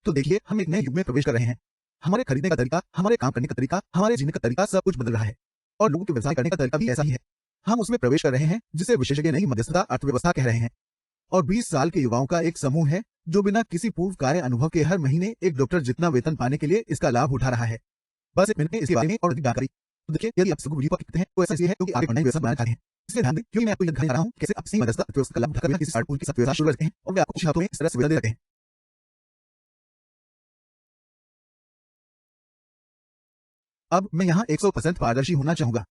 तो देखिए, हम एक नए युग में प्रवेश कर रहे हैं। हमारे खरीदने का तरीका, हमारे काम करने का तरीका, हमारे जीने का तरीका सब कुछ बदल रहा है और लोगों के व्यवसाय करने का तरीका भी ऐसा ही है। हम उसमें प्रवेश कर रहे हैं जिसे विशेषज्ञ नई मध्यस्थता अर्थव्यवस्था कह रहे हैं। और 20 साल के युवाओं का एक समूह है जो बिना किसी पूर्व कार्य अनुभव के हर महीने एक डॉक्टर जितना वेतन पाने के लिए इसका लाभ उठा रहा है। बस एक मिनट में इसके बारे में और अधिक जानकारी। तो देखिए, यदि आप सबको वीडियो पर क्लिक करते हैं तो ऐसा इसलिए है क्योंकि आप एक ऑनलाइन व्यवसाय बनाना चाहते हैं। इसलिए ध्यान दें, क्योंकि मैं आपको यह दिखाने जा रहा हूं कैसे आप सही मध्यस्थता अर्थव्यवस्था का लाभ उठाकर बिना किसी स्टार्ट पूंजी के साथ व्यवसाय शुरू कर सकते हैं और वे आपको कुछ हफ्तों में इस तरह सुविधा दे देते हैं। अब मैं यहाँ 100% पारदर्शी होना चाहूंगा।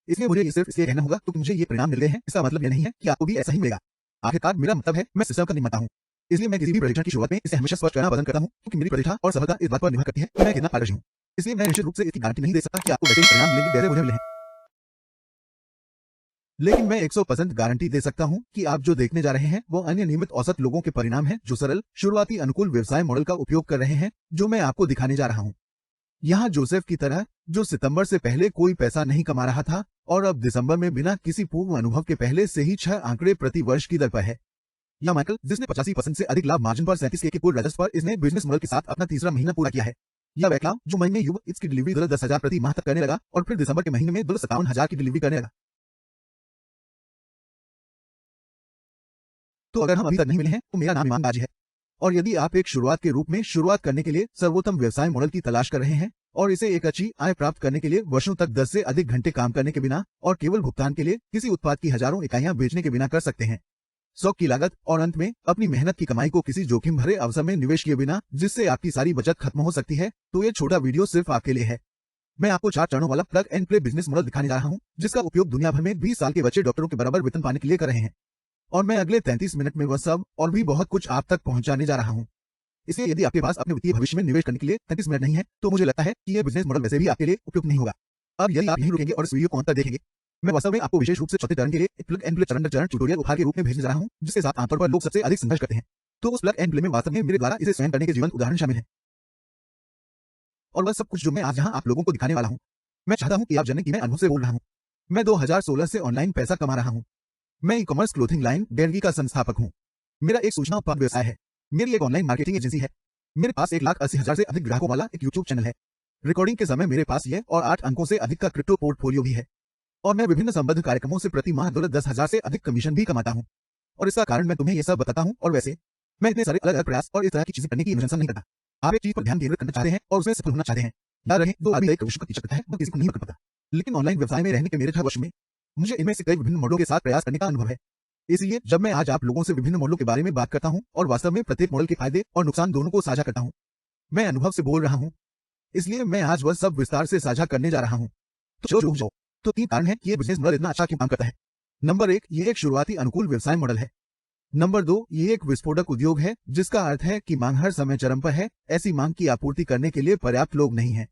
इसलिए मुझे ये सिर्फ इसलिए कहना होगा क्योंकि मुझे ये परिणाम मिल गए हैं, इसका मतलब यह नहीं है कि आपको भी ऐसा ही मिलेगा। आखिरकार मेरा मतलब है, मैं सिस्टम का निर्माता हूँ। इसलिए मैं किसी भी प्रशिक्षण की शुरुआत में इसे हमेशा स्पष्ट करना पसंद करता हूँ क्योंकि मेरी प्रतिष्ठा और सफलता इस बात पर निर्भर करती है कि मैं कितना पारदर्शी हूँ। इसलिए मैं निश्चित रूप से इसकी गारंटी नहीं दे सकता कि आपको वैसे ही परिणाम मिलेंगे जैसे मुझे मिले हैं। लेकिन मैं 100% गारंटी दे सकता हूं कि आप जो देखने जा रहे हैं वो अन्य नियमित औसत लोगों के परिणाम हैं जो सरल शुरुआती अनुकूल व्यवसाय मॉडल का उपयोग कर रहे हैं जो मैं आपको दिखाने जा रहा हूं। यहाँ जोसेफ की तरह जो सितंबर से पहले कोई पैसा नहीं कमा रहा था और अब दिसंबर में बिना किसी पूर्व अनुभव के पहले से ही 6 आंकड़े प्रति वर्ष की दर पर है। या माइकल जिसने 85% से अधिक लाभ मार्जिन पर 37K के पूर्ण राजस्व पर इसने बिजनेस मॉडल के साथ अपना तीसरा महीना पूरा किया है। या वैक्लाव जो मई में युवा इसकी डिलीवरी $10,000 प्रति माह तक करने लगा और फिर दिसंबर के महीने में $57,000 की डिलीवरी करने लगा। तो अगर हम अभी तक नहीं मिले हैं तो मेरा नाम ईमानबाजी है। और यदि आप एक शुरुआत के रूप में शुरुआत करने के लिए सर्वोत्तम व्यवसाय मॉडल की तलाश कर रहे हैं और इसे एक अच्छी आय प्राप्त करने के लिए वर्षों तक 10 से अधिक घंटे काम करने के बिना और केवल भुगतान के लिए किसी उत्पाद की हजारों इकाइयां बेचने के बिना कर सकते हैं, स्टॉक की लागत और अंत में अपनी मेहनत की कमाई को किसी जोखिम भरे अवसर में निवेश किए बिना जिससे आपकी सारी बचत खत्म हो सकती है, तो ये छोटा वीडियो सिर्फ आपके लिए है। मैं आपको 4 चरणों वाला plug and play business model दिखाने जा रहा हूं जिसका उपयोग दुनिया भर में 20 साल के बच्चे डॉक्टरों के बराबर वेतन पाने के लिए कर रहे हैं। और मैं अगले 33 मिनट में वह सब और भी बहुत कुछ आप तक पहुंचाने जा रहा हूं। इसलिए यदि आपके पास अपने वित्तीय भविष्य में निवेश करने के लिए 33 मिनट नहीं है तो मुझे लगता है कि यह बिजनेस मॉडल वैसे भी आपके लिए उपयुक्त नहीं होगा। अब यदि आप यहीं रुकेंगे और इस वीडियो को अंत तक देखेंगे, मैं वास्तव में आपको विशेष रूप से चौथे चरण के लिए एक प्लग एंड प्ले चरण दर चरण ट्यूटोरियल उपहार के रूप में भेजने जा रहा हूं जिसके साथ आमतौर पर लोग सबसे अधिक संघर्ष करते हैं। तो उस प्लग एंड प्ले में वास्तव में मेरे द्वारा इसे स्वयं करने के जीवंत उदाहरण शामिल है। और वह सब कुछ जो मैं आज यहाँ आप लोगों को दिखाने वाला हूँ। मैं चाहता हूँ कि आप जानें कि मैं अनुभव से बोल रहा हूँ। मैं 2016 से ऑनलाइन पैसा कमा रहा हूँ। मैं ई कॉमर्स क्लोथिंग लाइन डेनगी का संस्थापक हूँ। मेरा एक सूचना उत्पाद व्यवसाय है। मेरी एक ऑनलाइन मार्केटिंग एजेंसी है। मेरे पास 1,80,000 से अधिक ग्राहकों वाला एक यूट्यूब चैनल है। रिकॉर्डिंग के समय मेरे पास यह और 8 अंकों से अधिक का क्रिप्टो पोर्टफोलियो भी है। और मैं विभिन्न संबद्ध कार्यक्रमों से प्रति माह $10,000 से अधिक कमीशन भी कमाता हूँ। और इसका कारण मैं तुम्हें यह सब बताता हूँ। और वैसे मैं इतने सारे अलग अलग प्रयास और इस तरह की चीजें करने की अनुशंसा नहीं करता। आप एक चीज पर ध्यान केंद्रित करना चाहते हैं और उसमें सफल होना चाहते हैं। याद रहे, दो आदमी एक विश्व की शक्ति है वो किसी को नहीं पता। लेकिन ऑनलाइन व्यवसाय में रहने के मेरे 6 वर्ष में मुझे इनमें से कई विभिन्न मॉडलों के साथ प्रयास करने का अनुभव है। इसलिए जब मैं आज आप लोगों से विभिन्न मॉडलों के बारे में बात करता हूं और वास्तव में प्रत्येक मॉडल के फायदे और नुकसान दोनों को साझा करता हूं, मैं अनुभव से बोल रहा हूं। इसलिए मैं आज वह सब विस्तार से साझा करने जा रहा हूं। तो जो तो 3 कारण है कि यह बिजनेस मॉडल इतना अच्छा क्यों काम करता है। नंबर 1, ये एक शुरुआती अनुकूल व्यवसाय मॉडल है। नंबर 2, ये एक विस्फोटक उद्योग है जिसका अर्थ है कि मांग हर समय चरम पर है, ऐसी मांग की आपूर्ति करने के लिए पर्याप्त लोग नहीं है।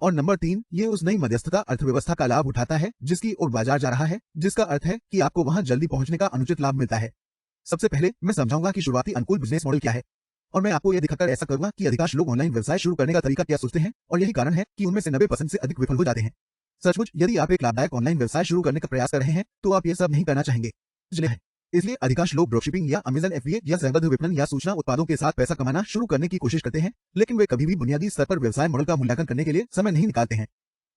और नंबर 3, ये उस नई मध्यस्थता अर्थव्यवस्था का लाभ उठाता है जिसकी ओर बाजार जा रहा है, जिसका अर्थ है कि आपको वहां जल्दी पहुंचने का अनुचित लाभ मिलता है। सबसे पहले मैं समझाऊंगा कि शुरुआती अनुकूल बिजनेस मॉडल क्या है और मैं आपको यह दिखाकर ऐसा करूंगा कि अधिकांश लोग ऑनलाइन व्यवसाय शुरू करने का तरीका क्या सोचते हैं और यही कारण है कि उनमें से 90% से अधिक विफल हो जाते हैं। सचमुच यदि आप एक लाभदायक ऑनलाइन व्यवसाय शुरू करने का प्रयास कर रहे हैं तो आप ये सब नहीं करना चाहेंगे। इसलिए अधिकांश लोग ड्रॉपशिपिंग या अमेज़न एफबीए या संबद्ध विपणन या सूचना उत्पादों के साथ पैसा कमाना शुरू करने की कोशिश करते हैं, लेकिन वे कभी भी बुनियादी स्तर पर व्यवसाय मॉडल का मूल्यांकन करने के लिए समय नहीं निकालते हैं।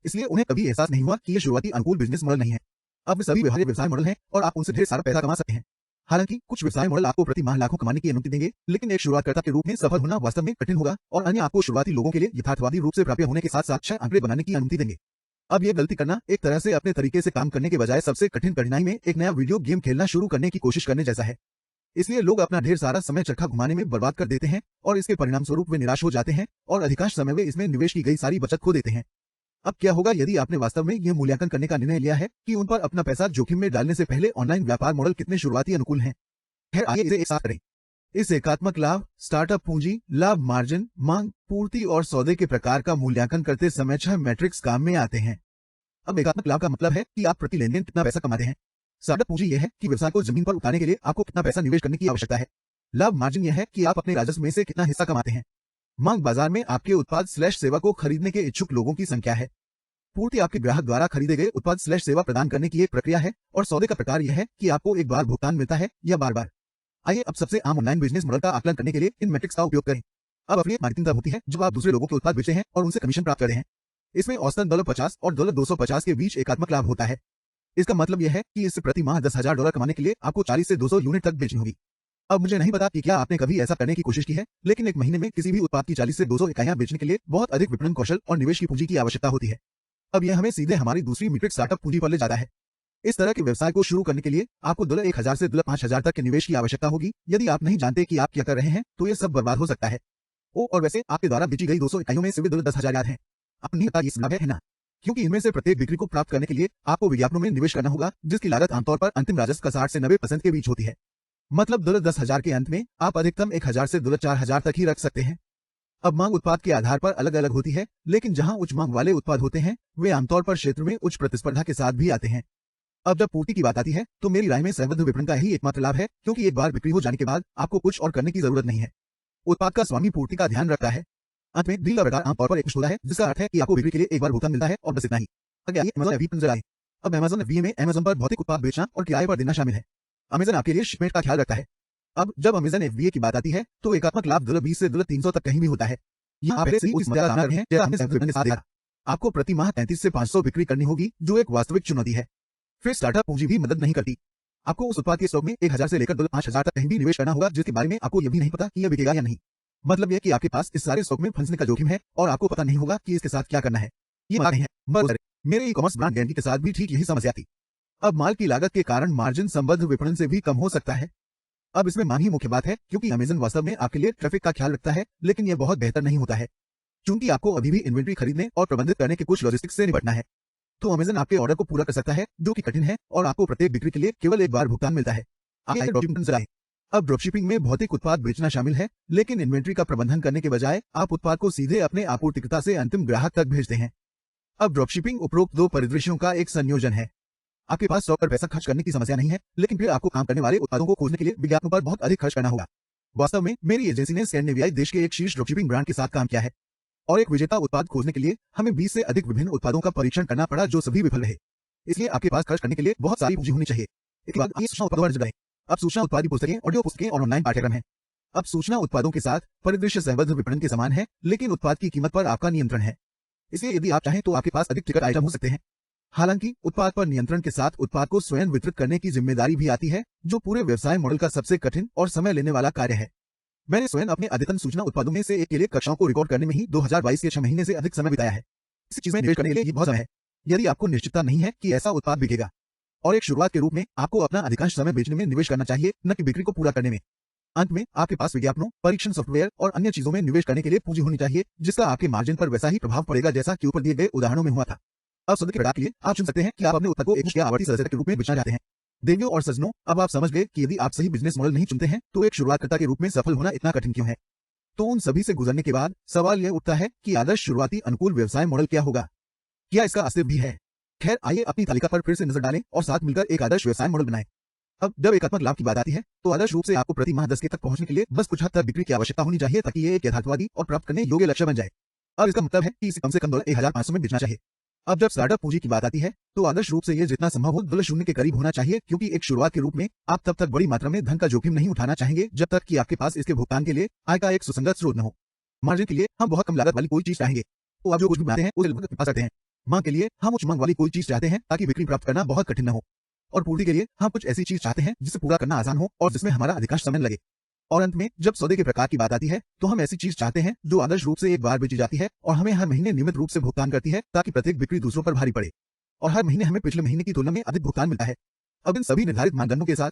इसलिए उन्हें कभी एहसास नहीं हुआ कि यह शुरुआती अनुकूल बिजनेस मॉडल नहीं है। अब वे सभी व्यवहार्य व्यवसाय मॉडल हैं और आप उनसे ढेर सारा पैसा कमा सकते हैं। हालांकि कुछ व्यवसाय मॉडल आपको प्रति माह लाखों कमाने की अनुमति देंगे, लेकिन एक शुरुआतकर्ता के रूप में सफल होना वास्तव में कठिन होगा और अन्य आपको शुरुआती लोगों के लिए यथार्थवादी रूप से प्राप्य होने के साथ साथ 6 आंकड़े बनाने की अनुमति देंगे। अब यह गलती करना एक तरह से अपने तरीके से काम करने के बजाय सबसे कठिन कठिनाई में एक नया वीडियो गेम खेलना शुरू करने की कोशिश करने जैसा है। इसलिए लोग अपना ढेर सारा समय चरखा घुमाने में बर्बाद कर देते हैं और इसके परिणाम स्वरूप वे निराश हो जाते हैं और अधिकांश समय वे इसमें निवेश की गई सारी बचत खो देते हैं। अब क्या होगा यदि आपने वास्तव में यह मूल्यांकन करने का निर्णय लिया है कि उन पर अपना पैसा जोखिम में डालने से पहले ऑनलाइन व्यापार मॉडल कितने शुरुआती अनुकूल हैं। खैर आइए इसे एक साथ करें। इस एकात्मक लाभ, स्टार्टअप पूंजी, लाभ मार्जिन, मांग, पूर्ति और सौदे के प्रकार का मूल्यांकन करते समय 6 मैट्रिक्स काम में आते हैं। अब एकात्मक लाभ का मतलब है कि आप प्रति लेनदेन कितना पैसा कमाते हैं। स्टार्टअप पूंजी यह है कि व्यवसाय को जमीन पर उतारने के लिए आपको कितना पैसा निवेश करने की आवश्यकता है। लाभ मार्जिन यह है कि आप अपने राजस्व में से कितना हिस्सा कमाते हैं। मांग बाजार में आपके उत्पाद सेवा को खरीदने के इच्छुक लोगों की संख्या है। पूर्ति आपके ग्राहक द्वारा खरीदे गए उत्पाद सेवा प्रदान करने की एक प्रक्रिया है और सौदे का प्रकार यह है कि आपको एक बार भुगतान मिलता है या बार बार। आइए अब सबसे आम ऑनलाइन बिजनेस मॉडल का आकलन करने के लिए इन मैट्रिक्स का उपयोग करें। अब एफिलिएट मार्केटिंग तब होती है जब आप दूसरे लोगों के उत्पाद बेचते हैं और उनसे कमीशन प्राप्त करते हैं। इसमें औसतन $50 और $250 के बीच एकात्मक लाभ होता है। इसका मतलब यह है कि इससे प्रति माह $10,000 कमाने के लिए आपको 40 से 200 यूनिट तक बेचनी होगी। अब मुझे नहीं पता कि क्या आपने कभी ऐसा करने की कोशिश की है, लेकिन एक महीने में किसी भी उत्पाद की 40 से 200 इकाइयां बेचने के लिए बहुत अधिक विपणन कौशल और निवेश की पूंजी की आवश्यकता होती है। अब यह हमें सीधे हमारी दूसरी मीट्रिक स्टार्टअप पूंजी पर ले जाता है। इस तरह के व्यवसाय को शुरू करने के लिए आपको $1,000 से $5,000 तक के निवेश की आवश्यकता होगी। यदि आप नहीं जानते कि आप क्या कर रहे हैं तो यह सब बर्बाद हो सकता है। और वैसे आपके द्वारा बेची गई 200 इकाइयों में से भी $10,000 याद है। आपको नहीं पता ये संभव है ना? क्योंकि इनमें से प्रत्येक बिक्री को प्राप्त करने के लिए आपको विज्ञापनों में निवेश करना होगा, जिसकी लागत आमतौर पर अंतिम राजस्व का 60 से 90% के बीच होती है। मतलब $10,000 के अंत में आप अधिकतम 1,000 से $4,000 तक ही रख सकते हैं। अब मांग उत्पाद के आधार पर अलग अलग होती है, लेकिन जहां उच्च मांग वाले उत्पाद होते हैं वे आमतौर पर क्षेत्र में उच्च प्रतिस्पर्धा के साथ भी आते हैं। अब जब पूर्ति की बात आती है तो मेरी राय में संबद्ध विपणन का ही एकमात्र लाभ है, क्योंकि एक बार बिक्री हो जाने के बाद आपको कुछ और करने की जरूरत नहीं है। उत्पाद का स्वामी पूर्ति का ध्यान रखता है। अंत में डील का प्रकार आमतौर पर एक होता है, जिसका अर्थ है कि आपको बिक्री के लिए एक बार भुगतान मिलता है और बस इतना ही। आगे आइए Amazon FBA पर नजर आए। अब Amazon FBA में Amazon पर भौतिक उत्पाद बेचना और किराए पर देना शामिल है। Amazon आपके लिए शिपमेंट का ख्याल रखता है। अब जब Amazon FBA की बात आती है तो एकात्मक लाभ $20 से $300 तक कहीं भी होता है। यहाँ आप पहले से ही उस समस्या का सामना कर रहे हैं जैसा हमने संबद्ध विपणन के साथ देखा। आपको प्रति माह 33 से 500 बिक्री करनी होगी, जो एक वास्तविक चुनौती है। फिर स्टार्टअप पूंजी भी मदद नहीं करती। आपको उस उत्पाद के स्टॉक में 1,000 से लेकर $5,000 तक कहीं भी निवेश करना होगा, जिसके बारे में आपको यह भी नहीं पता कि यह बिकेगा या नहीं। मतलब यह कि आपके पास इस सारे स्टॉक में फंसने का जोखिम है और आपको पता नहीं होगा कि इसके साथ क्या करना है। ये बात नहीं है, बस मेरे ई-कॉमर्स ब्रांड गारंटी के साथ भी ठीक यही समस्या थी। अब माल की लागत के कारण मार्जिन संबद्ध विपणन से भी कम हो सकता है। अब इसमें मांग ही मुख्य बात है, क्योंकि अमेज़न वास्तव में आपके लिए ट्रैफिक का ख्याल रखता है, लेकिन यह बहुत बेहतर नहीं होता है, क्योंकि आपको अभी भी इन्वेंट्री खरीदने और प्रबंधित करने के कुछ लॉजिस्टिक्स से निपटना है। तो अमेज़न आपके ऑर्डर को पूरा कर सकता है, जो कि कठिन है, और आपको प्रत्येक बिक्री के लिए केवल एक बार भुगतान मिलता है। अब ड्रॉपशिपिंग में भौतिक उत्पाद बेचना शामिल है, लेकिन इन्वेंट्री का प्रबंधन करने के बजाय आप उत्पाद को सीधे अपने आपूर्तिकर्ता से अंतिम ग्राहक तक भेजते हैं। अब ड्रॉपशिपिंग उपरोक्त दो परिदृश्यों का एक संयोजन है। आपके पास स्टॉक पर पैसा खर्च करने की समस्या नहीं है, लेकिन फिर आपको काम करने वाले उत्पादों को खोजने के लिए विज्ञापनों पर बहुत अधिक खर्च करना होगा। वास्तव में मेरी एजेंसी ने स्कैंडिनेवियाई देश के एक शीर्ष ड्रॉपशिपिंग ब्रांड के साथ काम किया है, और एक विजेता उत्पाद खोजने के लिए हमें 20 से अधिक विभिन्न उत्पादों का परीक्षण करना पड़ा, जो सभी विफल रहे। इसलिए आपके पास खर्च करने के लिए बहुत सारी पूंजी होनी चाहिए। इसके बाद आइए सूचना उत्पादों पर नजर डालें। अब सूचना उत्पाद की पुस्तकें, ऑडियो पुस्तकें और ऑनलाइन पाठ्यक्रम हैं। अब सूचना उत्पादों के साथ परिदृश्य संबद्ध विपणन के समान है, लेकिन उत्पाद की कीमत पर आपका नियंत्रण है। इसलिए यदि आप चाहें तो आपके पास अधिक टिकट आइटम हो सकते हैं। हालांकि उत्पाद पर नियंत्रण के साथ उत्पाद को स्वयं वितरित करने की जिम्मेदारी भी आती है, जो पूरे व्यवसाय मॉडल का सबसे कठिन और समय लेने वाला कार्य है। मैंने स्वयं अपने अद्यतन सूचना उत्पादों में से एक के लिए कक्षाओं को रिकॉर्ड करने में ही 2022 के 6 महीने से अधिक समय बिताया है। इस चीज में निवेश करने के लिए ये बहुत समय है, यदि आपको निश्चितता नहीं है कि ऐसा उत्पाद बिकेगा। और एक शुरुआत के रूप में आपको अपना अधिकांश समय बेचने में निवेश करना चाहिए, न कि बिक्री को पूरा करने में। अंत में आपके पास विज्ञापनों, परीक्षण सॉफ्टवेयर और अन्य चीजों में निवेश करने के लिए पूंजी होनी चाहिए, जिसका आपके मार्जिन पर वैसा ही प्रभाव पड़ेगा जैसा कि ऊपर दिए गए उदाहरणों में हुआ था। अब सौदे के प्रकार के लिए आप चुन सकते हैं कि आप अपने उत्पाद को एक या आवर्ती सदस्यता के रूप में बेचना चाहते हैं। देवियों और सज्जनों, अब आप समझ गए कि यदि आप सही बिजनेस मॉडल नहीं चुनते हैं तो एक शुरुआतकर्ता के रूप में सफल होना इतना कठिन क्यों है। तो उन सभी से गुजरने के बाद सवाल यह उठता है कि आदर्श शुरुआती अनुकूल व्यवसाय मॉडल क्या होगा? क्या इसका अस्तित्व भी है? खैर, आइए अपनी तालिका पर फिर से नजर डालें और साथ मिलकर एक आदर्श व्यवसाय मॉडल बनाएं। अब जब एकात्मक लाभ की बात आती है तो आदर्श रूप से आपको प्रति माह 10 के तक पहुंचने के लिए बस कुछ हद तक बिक्री की आवश्यकता होनी चाहिए, ताकि ये एक यथार्थवादी और प्राप्त करने योग्य लक्ष्य बन जाए। अब इसका मतलब है कि इसे कम से कम $1,500 में बेचना चाहिए। अब जब स्टार्टअप पूंजी की बात आती है तो आदर्श रूप से ये जितना संभव हो $0 के करीब होना चाहिए, क्योंकि एक शुरुआत के रूप में आप तब तक बड़ी मात्रा में धन का जोखिम नहीं उठाना चाहेंगे जब तक कि आपके पास इसके भुगतान के लिए आय का एक सुसंगत स्रोत न हो। मार्जिन के लिए हम बहुत कम लागत वाली कोई चीज चाहेंगे, तो आप जो कुछ भी बनाते हैं उसे लगभग पा सकते हैं। मांग के लिए हम उच्च मांग वाली कोई चीज चाहते हैं ताकि बिक्री प्राप्त करना बहुत कठिन न हो। और पूर्ति के लिए हम कुछ ऐसी चीज चाहते हैं जिसे पूरा करना आसान हो और जिसमें हमारा अधिकांश समय लगे। और अंत में जब सौदे के प्रकार की बात आती है तो हम ऐसी चीज चाहते हैं जो आदर्श रूप से एक बार बेची जाती है और हमें हर महीने नियमित रूप से भुगतान करती है, ताकि प्रत्येक बिक्री दूसरों पर भारी पड़े और हर महीने हमें पिछले महीने की तुलना में अधिक भुगतान मिलता है। अब इन सभी निर्धारित मानदंडों के साथ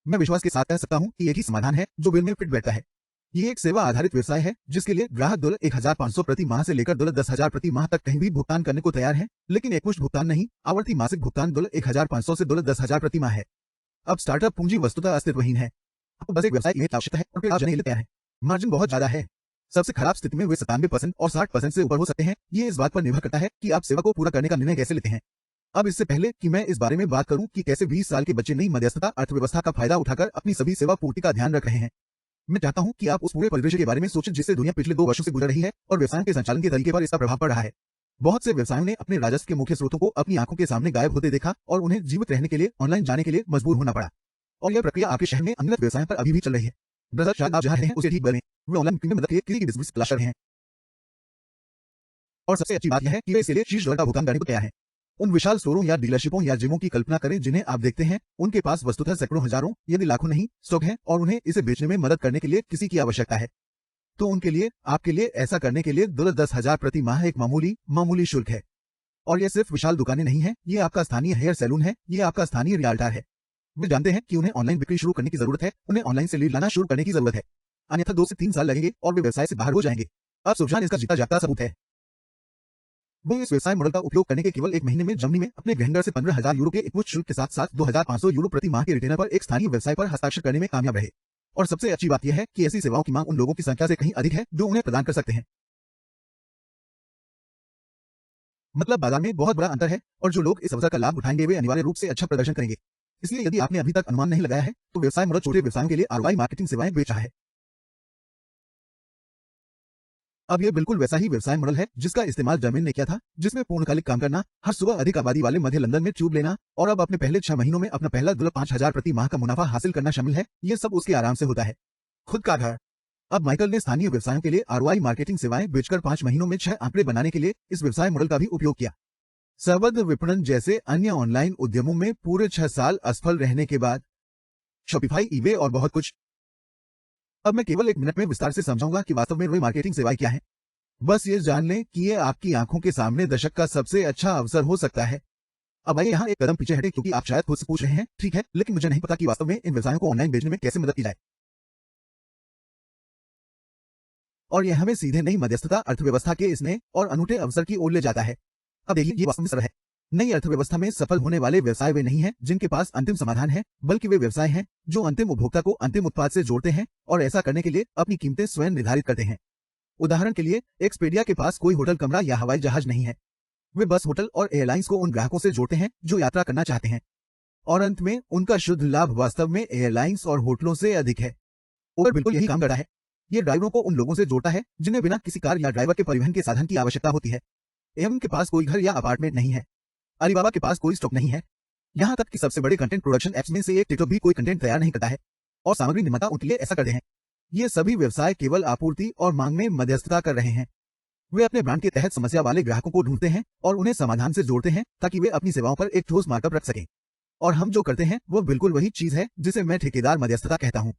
मैं विश्वास के साथ कह सकता हूं कि एक ही समाधान है जो बिल में फिट बैठता है। ये एक सेवा आधारित व्यवसाय है जिसके लिए ग्राहक $1,500 प्रति माह से लेकर $10,000 प्रति माह तक कहीं भी भुगतान करने को तैयार है, लेकिन एकमुश्त भुगतान नहीं, आवर्ती मासिक भुगतान $1,500 से $10,000 प्रति माह है। अब स्टार्टअप पूंजी वस्तुतः अस्तित्वहीन है। आपको बस एक व्यवसाय की आवश्यकता है और फिर आप जाने के लिए तैयार हैं। मार्जिन बहुत ज्यादा है। सबसे खराब स्थिति में वे 97% और 60% से ऊपर हो सकते हैं। ये इस बात पर निर्भर करता है कि आप सेवा को पूरा करने का निर्णय कैसे लेते हैं। अब इससे पहले कि मैं इस बारे में बात करूं कि कैसे 20 साल के बच्चे नई मध्यस्थता अर्थव्यवस्था का फायदा उठाकर अपनी सभी सेवा पूर्ति का ध्यान रख रहे हैं, मैं चाहता हूं कि आप उस पूरे परिदृश्य के बारे में सोचें जिससे दुनिया पिछले 2 वर्षों से गुजर रही है और व्यवसाय के संचालन के तरीके पर इसका प्रभाव पड़ रहा है। बहुत से व्यवसायों ने अपने राजस्व के मुख्य स्रोतों को अपनी आंखों के सामने गायब होते देखा और उन्हें जीवित रहने के लिए ऑनलाइन जाने के लिए मजबूर होना पड़ा। और यह प्रक्रिया आपके शहर में अनगिनत व्यवसायों पर अभी भी चल रही है। दरअसल शायद आप जहां रहते हैं उसे ठीक बने। वे ऑनलाइन बुकिंग में मदद के लिए किसी की बिजनेस तलाश कर रहे हैं। और सबसे अच्छी बात यह है कि वे इसके लिए शीर्ष दर का भुगतान करने को तैयार हैं। उन विशाल स्टोरों या डीलरशिपों या जिमों की कल्पना करें जिन्हें आप देखते हैं, उनके पास वस्तुतः सैकड़ों हजारों यदि लाखों नहीं स्टॉक है और उन्हें इसे बेचने में मदद करने के लिए किसी की आवश्यकता है। तो उनके लिए आपके लिए ऐसा करने के लिए $10,000 प्रति माह एक मामूली शुल्क है। और यह सिर्फ विशाल दुकानें नहीं है, ये आपका स्थानीय हेयर सैलून है, ये आपका स्थानीय रियल्टर है। वे जानते हैं कि उन्हें ऑनलाइन बिक्री शुरू करने की जरूरत है, उन्हें ऑनलाइन से लीड लाना शुरू करने की जरूरत है, अन्यथा 2 से 3 साल लगेंगे और वे व्यवसाय से बाहर हो जाएंगे। अब सुजान इसका जीता जागता सबूत है। वो इस व्यवसाय मॉडल का उपयोग करने के केवल 1 महीने में जर्मनी में अपने गृहनगर से €15,000 के एक उच्च शुल्क के साथ साथ €2,500 प्रति माह के रिटेनर पर एक स्थानीय व्यवसाय पर हस्ताक्षर करने में कामयाब रहे। और सबसे अच्छी बात यह है कि ऐसी सेवाओं की मांग उन लोगों की संख्या से कहीं अधिक है जो उन्हें प्रदान कर सकते हैं। मतलब बाजार में बहुत बड़ा अंतर है और जो लोग इस अवसर का लाभ उठाएंगे वे अनिवार्य रूप से अच्छा प्रदर्शन करेंगे। इसलिए यदि आपने अभी तक अनुमान नहीं लगाया है तो व्यवसाय मॉडल छोटे व्यवसायों के लिए आरओआई मार्केटिंग सेवाएं बेच रहा है। अब यह बिल्कुल वैसा ही व्यवसाय मॉडल है जिसका इस्तेमाल जर्मन ने किया था, जिसमें पूर्णकालिक काम करना, हर सुबह अधिक आबादी वाले मध्य लंदन में ट्यूब लेना और अब अपने पहले 6 महीनों में अपना पहला $5,000 प्रति माह का मुनाफा हासिल करना शामिल है। यह सब उसके आराम से होता है। खुद का घर। अब माइकल ने स्थानीय व्यवसायों के लिए आरओआई मार्केटिंग सेवाएं बेचकर 5 महीनों में 6 आंकड़े बनाने के लिए इस व्यवसाय मॉडल का भी उपयोग किया। सर्वत्र विपणन जैसे अन्य ऑनलाइन उद्यमों में पूरे 6 साल असफल रहने के बाद शॉपिफाई, ईबे और बहुत कुछ। अब मैं केवल 1 मिनट में विस्तार से समझाऊंगा कि वास्तव में रोई मार्केटिंग सेवाएं क्या हैं। बस ये जान लें कि ये आपकी आंखों के सामने दशक का सबसे अच्छा अवसर हो सकता है। अब आइए यहाँ एक कदम पीछे हटें क्योंकि आप शायद खुद से पूछ रहे हैं, ठीक है, लेकिन मुझे नहीं पता कि वास्तव में इन व्यवसायों को ऑनलाइन बेचने में कैसे मदद की जाए। और यह हमें सीधे नई मध्यस्थता अर्थव्यवस्था के इस नए और अनूठे अवसर की ओर ले जाता है। अब देखिए, ये वास्तव में सरल है। नई अर्थव्यवस्था में सफल होने वाले व्यवसाय वे नहीं हैं जिनके पास अंतिम समाधान है, बल्कि वे व्यवसाय हैं जो अंतिम उपभोक्ता को अंतिम उत्पाद से जोड़ते हैं और ऐसा करने के लिए अपनी कीमतें स्वयं निर्धारित करते हैं। उदाहरण के लिए, एक्सपेडिया के पास कोई होटल कमरा या हवाई जहाज नहीं है। वे बस होटल और एयरलाइंस को उन ग्राहकों से जोड़ते हैं जो यात्रा करना चाहते हैं। और अंत में उनका शुद्ध लाभ वास्तव में एयरलाइंस और होटलों से अधिक है। उबर बिल्कुल यही काम करता है। ये ड्राइवरों को उन लोगों से जोड़ता है जिन्हें बिना किसी कार या ड्राइवर के परिवहन के साधन की आवश्यकता होती है। एम के पास कोई घर या अपार्टमेंट नहीं है। अलीबाबा के पास कोई स्टॉक नहीं है। यहाँ तक कि सबसे बड़े कंटेंट प्रोडक्शन एप्स में से एक टिकटॉक भी कोई कंटेंट तैयार नहीं करता है और सामग्री निर्माता उनके लिए ऐसा करते हैं। ये सभी व्यवसाय केवल आपूर्ति और मांग में मध्यस्थता कर रहे हैं। वे अपने ब्रांड के तहत समस्या वाले ग्राहकों को ढूंढते हैं और उन्हें समाधान से जोड़ते हैं ताकि वे अपनी सेवाओं पर एक ठोस मार्कअप रख सकें। और हम जो करते हैं वो बिल्कुल वही चीज है जिसे मैं ठेकेदार मध्यस्थता कहता हूँ।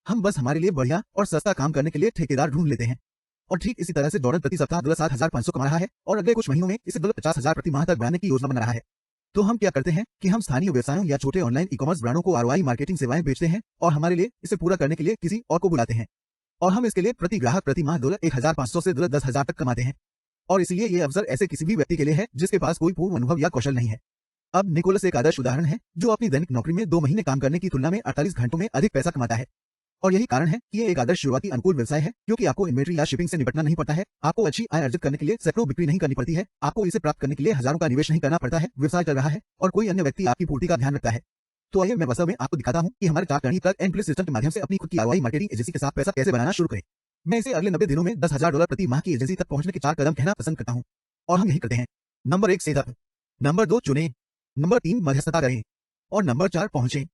हम बस हमारे लिए बढ़िया और सस्ता काम करने के लिए ठेकेदार ढूंढ लेते हैं। और ठीक इसी तरह से जॉर्डन प्रति सप्ताह $7,500 कमा रहा है और अगले कुछ महीनों में इसे $50,000 प्रति माह तक बढ़ाने की योजना बना रहा है। तो हम क्या करते हैं कि हम स्थानीय व्यवसायों या छोटे ऑनलाइन ई-कॉमर्स ब्रांडों को आरओआई मार्केटिंग सेवाएं बेचते हैं और हमारे लिए इसे पूरा करने के लिए किसी और को बुलाते हैं। और हम इसके लिए प्रति ग्राहक प्रति माह $1,500 से $10,000 तक कमाते हैं। और इसलिए ये अवसर ऐसे किसी भी व्यक्ति के लिए है जिसके पास कोई पूर्व अनुभव या कौशल नहीं है। अब निकोलस एक आदर्श उदाहरण है जो अपनी दैनिक नौकरी में 2 महीने काम करने की तुलना में 48 घंटों में अधिक पैसा कमाता है। और यही कारण है कि ये एक आदर्श शुरुआती अनुकूल व्यवसाय है क्योंकि आपको इन्वेंट्री या शिपिंग से निपटना नहीं पड़ता है, आपको अच्छी आय अर्जित करने के लिए सैकड़ों बिक्री नहीं करनी पड़ती है, आपको इसे प्राप्त करने के लिए हजारों का निवेश नहीं करना पड़ता है, व्यवसाय चल रहा है और कोई अन्य व्यक्ति आपकी पूर्ति का ध्यान रखता है। तो आइए मैं वास्तव में आपको दिखाता हूँ कि हमारे 4 टर्नी प्लग एंड प्ले सिस्टम के माध्यम से अपनी खुद की आरओआई मार्केटिंग एजेंसी के साथ पैसा कैसे बनाना शुरू करें। मैं इसे अगले 90 दिनों में $10,000 प्रति माह की एजेंसी तक पहुंचने के 4 कदम कहना पसंद करता हूं और हम यही करते हैं। नंबर 1 सेटअप, नंबर 2 चुनें, नंबर 3 मध्यस्थता करें और नंबर 4 पहुंचें।